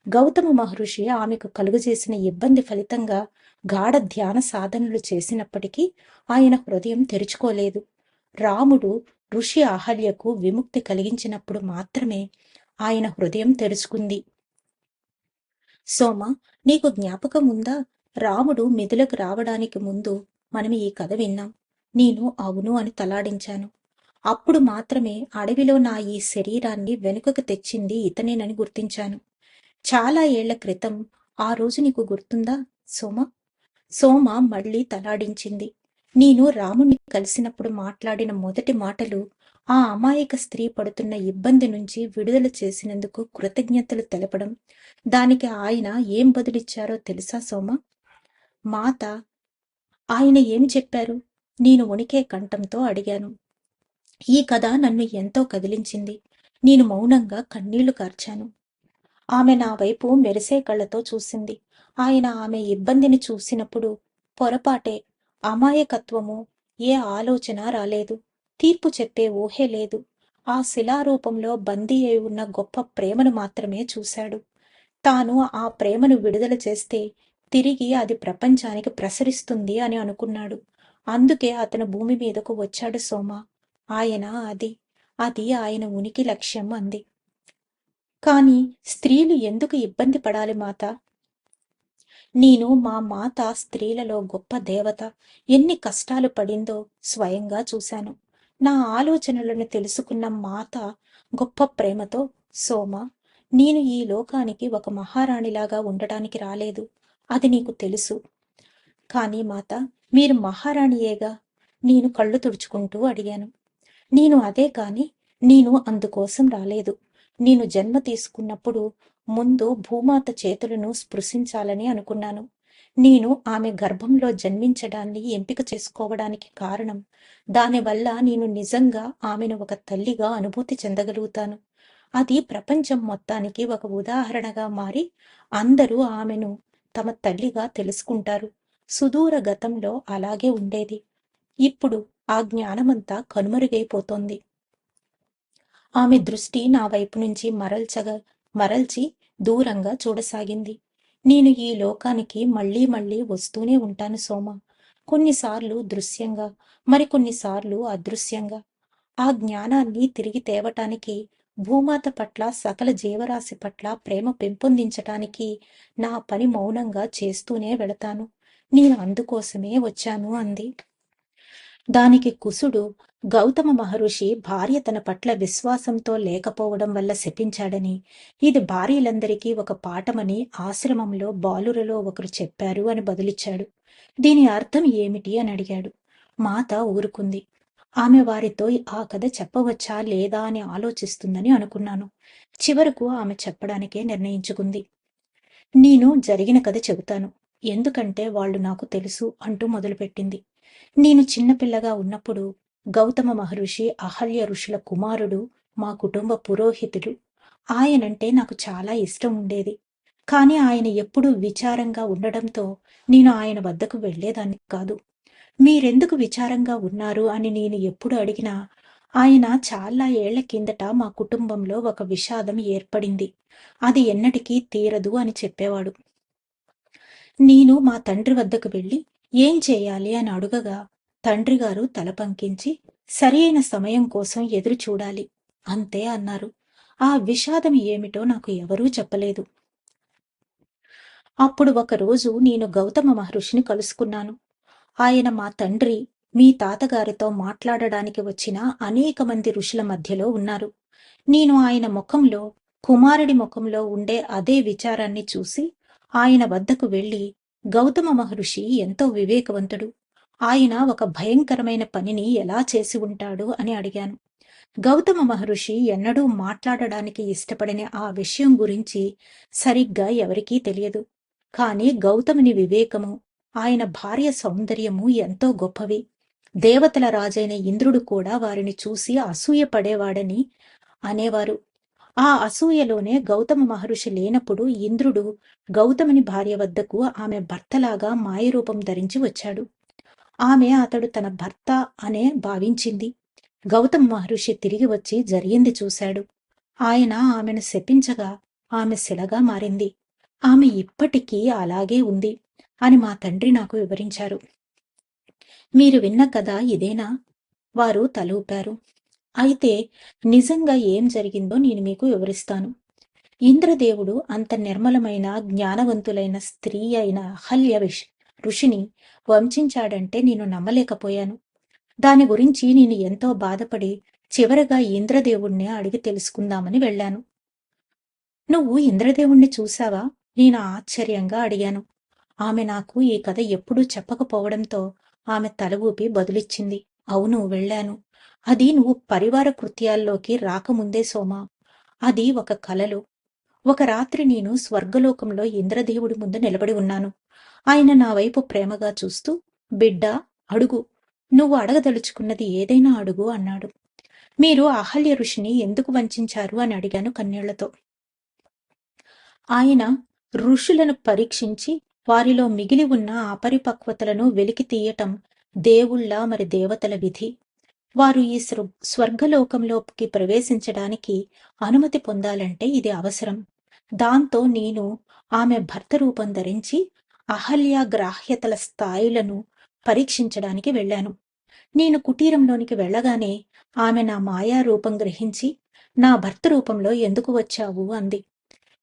గౌతమ మహర్షి ఆమెకు కలుగజేసిన ఇబ్బంది ఫలితంగా గాఢ ధ్యాన సాధనలు చేసినప్పటికీ ఆయన హృదయం తెరుచుకోలేదు. రాముడు ఋషి అహల్యకు విముక్తి కలిగించినప్పుడు మాత్రమే ఆయన హృదయం తెరుచుకుంది. సోమ, నీకు జ్ఞాపకం ఉందా? రాముడు మిథులకు రావడానికి ముందు మనం ఈ కథ విన్నాం. నేను అవును అని తలాడించాను. అప్పుడు మాత్రమే అడవిలో నా ఈ శరీరాన్ని వెనుకకు తెచ్చింది ఇతనేనని గుర్తించాను. చాలా ఏళ్ల క్రితం ఆ రోజు నీకు గుర్తుందా సోమ? సోమ మళ్ళీ తలాడించింది. నేను రాముణ్ణి కలిసినప్పుడు మాట్లాడిన మొదటి మాటలు ఆ అమాయక స్త్రీ పడుతున్న ఇబ్బంది నుంచి విడుదల చేసినందుకు కృతజ్ఞతలు తెలపడం. దానికి ఆయన ఏం బదులిచ్చారో తెలుసా సోమ? మాత, ఆయన ఏం చెప్పారు? నేను వణికే కంఠంతో అడిగాను. ఈ కథ నన్ను ఎంతో కదిలించింది. నేను మౌనంగా కన్నీళ్లు కార్చాను. ఆమె నా వైపు మెరిసే కళ్ళతో చూసింది. ఆయన ఆమె ఇబ్బందిని చూసినప్పుడు పొరపాటే, అమాయకత్వము, ఏ ఆలోచన రాలేదు. తీర్పు చెప్పే ఊహే లేదు. ఆ శిలారూపంలో బందీ అయి ఉన్న గొప్ప ప్రేమను మాత్రమే చూశాడు. తాను ఆ ప్రేమను విడుదల చేస్తే తిరిగి అది ప్రపంచానికి ప్రసరిస్తుంది అని అనుకున్నాడు. అందుకే అతను భూమి మీదకు వచ్చాడు సోమ. ఆయన అది ఆయన ఉనికి లక్ష్యం అంది. కాని స్త్రీలు ఎందుకు ఇబ్బంది పడాలి మాత? నేను మా మాత స్త్రీలలో గొప్ప దేవత ఎన్ని కష్టాలు పడిందో స్వయంగా చూశాను. నా ఆలోచనలను తెలుసుకున్న మాత గొప్ప ప్రేమతో, సోమ, నేను ఈ లోకానికి ఒక మహారాణిలాగా ఉండటానికి రాలేదు. అది నీకు తెలుసు. కానీ మాత, మీరు మహారాణియేగా? నేను కళ్ళు తుడుచుకుంటూ అడిగాను. నేను అదే కాని నేను అందుకోసం రాలేదు. నేను జన్మ తీసుకున్నప్పుడు ముందు భూమాత చేతులను స్పృశించాలని అనుకున్నాను. నేను ఆమె గర్భంలో జన్మించడాన్ని ఎంపిక చేసుకోవడానికి కారణం, దానివల్ల నేను నిజంగా ఆమెను ఒక తల్లిగా అనుభూతి చెందగలుగుతాను. అది ప్రపంచం మొత్తానికి ఒక ఉదాహరణగా మారి అందరూ ఆమెను తమ తల్లిగా తెలుసుకుంటారు. సుదూర గతంలో అలాగే ఉండేది. ఇప్పుడు ఆ జ్ఞానమంతా కనుమరుగైపోతోంది. ఆమె దృష్టి నా వైపు నుంచి మరల్చి దూరంగా చూడసాగింది. నేను ఈ లోకానికి మళ్ళీ మళ్ళీ వస్తూనే ఉంటాను సోమ. కొన్నిసార్లు దృశ్యంగా, మరికొన్నిసార్లు అదృశ్యంగా. ఆ జ్ఞానాన్ని తిరిగి తేవటానికి, భూమాత పట్ల, సకల జీవరాశి పట్ల ప్రేమ పెంపొందించటానికి నా పని మౌనంగా చేస్తూనే వెళతాను. నేను అందుకోసమే వచ్చాను అంది. దానికి కుసుడు, గౌతమ మహర్షి భార్య తన పట్ల విశ్వాసంతో లేకపోవడం వల్ల శపించాడని, ఇది భార్యలందరికీ ఒక పాఠమని ఆశ్రమంలో బాలురలో ఒకరు చెప్పారు అని బదులిచ్చాడు. దీని అర్థం ఏమిటి అని అడిగాడు. మాత ఊరుకుంది. ఆమె వారితో ఆ కథ చెప్పవచ్చా లేదా అని ఆలోచిస్తుందని అనుకున్నాను. చివరకు ఆమె చెప్పడానికే నిర్ణయించుకుంది. నేను జరిగిన కథ చెబుతాను, ఎందుకంటే వాళ్ళు నాకు తెలుసు అంటూ మొదలుపెట్టింది. నేను చిన్నపిల్లగా ఉన్నప్పుడు గౌతమ మహర్షి అహల్య ఋషుల కుమారుడు, మా కుటుంబ పురోహితుడు. ఆయనంటే నాకు చాలా ఇష్టం ఉండేది. కానీ ఆయన ఎప్పుడూ విచారంగా ఉండడంతో నేను ఆయన వద్దకు వెళ్లేదాన్ని కాదు. మీరెందుకు విచారంగా ఉన్నారు అని నేను ఎప్పుడు అడిగినా ఆయన చాలా ఏళ్ల కిందట మా కుటుంబంలో ఒక విషాదం ఏర్పడింది, అది ఎన్నటికీ తీరదు అని చెప్పేవాడు. నేను మా తండ్రి వద్దకు వెళ్ళి ఏం చేయాలి అని అడుగగా తండ్రిగారు తల పంకించి సరి అయిన సమయం కోసం ఎదురు చూడాలి అంతే అన్నారు. ఆ విషాదం ఏమిటో నాకు ఎవరూ చెప్పలేదు. అప్పుడు ఒకరోజు నేను గౌతమ మహర్షిని కలుసుకున్నాను. ఆయన మా తండ్రి, మీ తాతగారితో మాట్లాడడానికి వచ్చిన అనేక మంది ఋషుల మధ్యలో ఉన్నారు. నేను ఆయన ముఖంలో, కుమారుడి ముఖంలో ఉండే అదే విచారాన్ని చూసి ఆయన వద్దకు వెళ్ళి, గౌతమ మహర్షి ఎంతో వివేకవంతుడు, ఆయన ఒక భయంకరమైన పనిని ఎలా చేసి ఉంటాడు అని అడిగాను. గౌతమ మహర్షి ఎన్నడూ మాట్లాడడానికి ఇష్టపడని ఆ విషయం గురించి సరిగ్గా ఎవరికీ తెలియదు. కాని గౌతముని వివేకము, ఆయన భార్య సౌందర్యము ఎంతో గొప్పవి. దేవతల రాజైన ఇంద్రుడు కూడా వారిని చూసి అసూయపడేవాడని అనేవారు. ఆ అసూయలోనే గౌతమ మహర్షి లేనప్పుడు ఇంద్రుడు గౌతముని భార్య వద్దకు ఆమె భర్తలాగా మాయరూపం ధరించి వచ్చాడు. ఆమె అతడు తన భర్త అనే భావించింది. గౌతమ మహర్షి తిరిగి వచ్చి జరిగింది చూశాడు. ఆయన ఆమెను శపించగా ఆమె శిలగా మారింది. ఆమె ఇప్పటికీ అలాగే ఉంది అని మా తండ్రి నాకు వివరించారు. మీరు విన్న కథ ఇదేనా? వారు తల ఊపారు. అయితే నిజంగా ఏం జరిగిందో నేను మీకు వివరిస్తాను. ఇంద్రదేవుడు అంత నిర్మలమైన జ్ఞానవంతులైన స్త్రీ అయిన అహల్య ఋషిని వంచించాడంటే నేను నమ్మలేకపోయాను. దాని గురించి నేను ఎంతో బాధపడి చివరగా ఇంద్రదేవుణ్ణి అడిగి తెలుసుకుందామని వెళ్ళాను. నువ్వు ఇంద్రదేవుణ్ణి చూశావా? నేను ఆశ్చర్యంగా అడిగాను. ఆమె నాకు ఈ కథ ఎప్పుడూ చెప్పకపోవడంతో ఆమె తల ఊపి బదులిచ్చింది. అవును, వెళ్ళాను. అది నువ్వు పరివార కృత్యాల్లోకి రాకముందే సోమా. అది ఒక కలలో. ఒక రాత్రి నేను స్వర్గలోకంలో ఇంద్రదేవుడి ముందు నిలబడి ఉన్నాను. ఆయన నా వైపు ప్రేమగా చూస్తూ, బిడ్డా, అడుగు, నువ్వు అడగదలుచుకున్నది ఏదైనా అడుగు అన్నాడు. మీరు అహల్య ఋషిని ఎందుకు వంచారు అని అడిగాను కన్నీళ్లతో. ఆయన ఋషులను పరీక్షించి వారిలో మిగిలి ఉన్న అపరిపక్వతలను వెలికి తీయటం దేవుళ్ళ మరి దేవతల విధి. వారు ఈ స్వర్గలోకంలోకి ప్రవేశించడానికి అనుమతి పొందాలంటే ఇది అవసరం. దాంతో నేను ఆమె భర్త రూపం ధరించి అహల్య గ్రాహ్యతల స్థాయిలను పరీక్షించడానికి వెళ్ళాను. నేను కుటీరంలోనికి వెళ్ళగానే ఆమె నా మాయా రూపం గ్రహించి, నా భర్త రూపంలో ఎందుకు వచ్చావు అంది.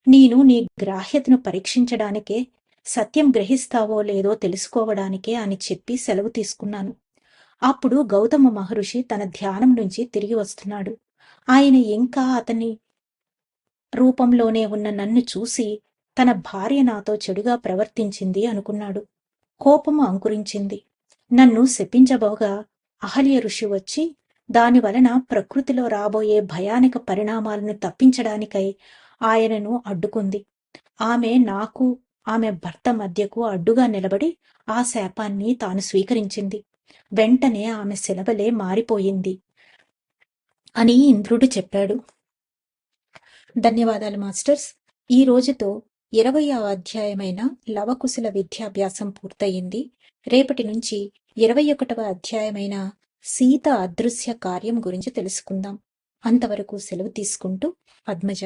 నేను నీ గ్రాహ్యతను పరీక్షించడానికే, సత్యం గ్రహిస్తావో లేదో తెలుసుకోవడానికే అని చెప్పి సెలవు తీసుకున్నాను. అప్పుడు గౌతమ మహర్షి తన ధ్యానం నుంచి తిరిగి వస్తున్నాడు. ఆయన ఇంకా అతని రూపంలోనే ఉన్న నన్ను చూసి తన భార్య నాతో చెడుగా ప్రవర్తించింది అనుకున్నాడు. కోపము అంకురించింది. నన్ను శపించబోగా అహల్య ఋషి వచ్చి దానివలన ప్రకృతిలో రాబోయే భయానక పరిణామాలను తప్పించడానికై ఆయనను అడ్డుకుంది. ఆమె నాకు, ఆమె భర్త మధ్యకు అడ్డుగా నిలబడి ఆ శాపాన్ని తాను స్వీకరించింది. వెంటనే ఆమె శిలవలే మారిపోయింది అని ఇంద్రుడు చెప్పాడు. ధన్యవాదాలు మాస్టర్స్. ఈ రోజుతో 20వ అధ్యాయమైన లవకుశల విద్యాభ్యాసం పూర్తయింది. రేపటి నుంచి 21వ అధ్యాయమైన సీత అదృశ్య కార్యం గురించి తెలుసుకుందాం. అంతవరకు సెలవు తీసుకుంటూ పద్మజ.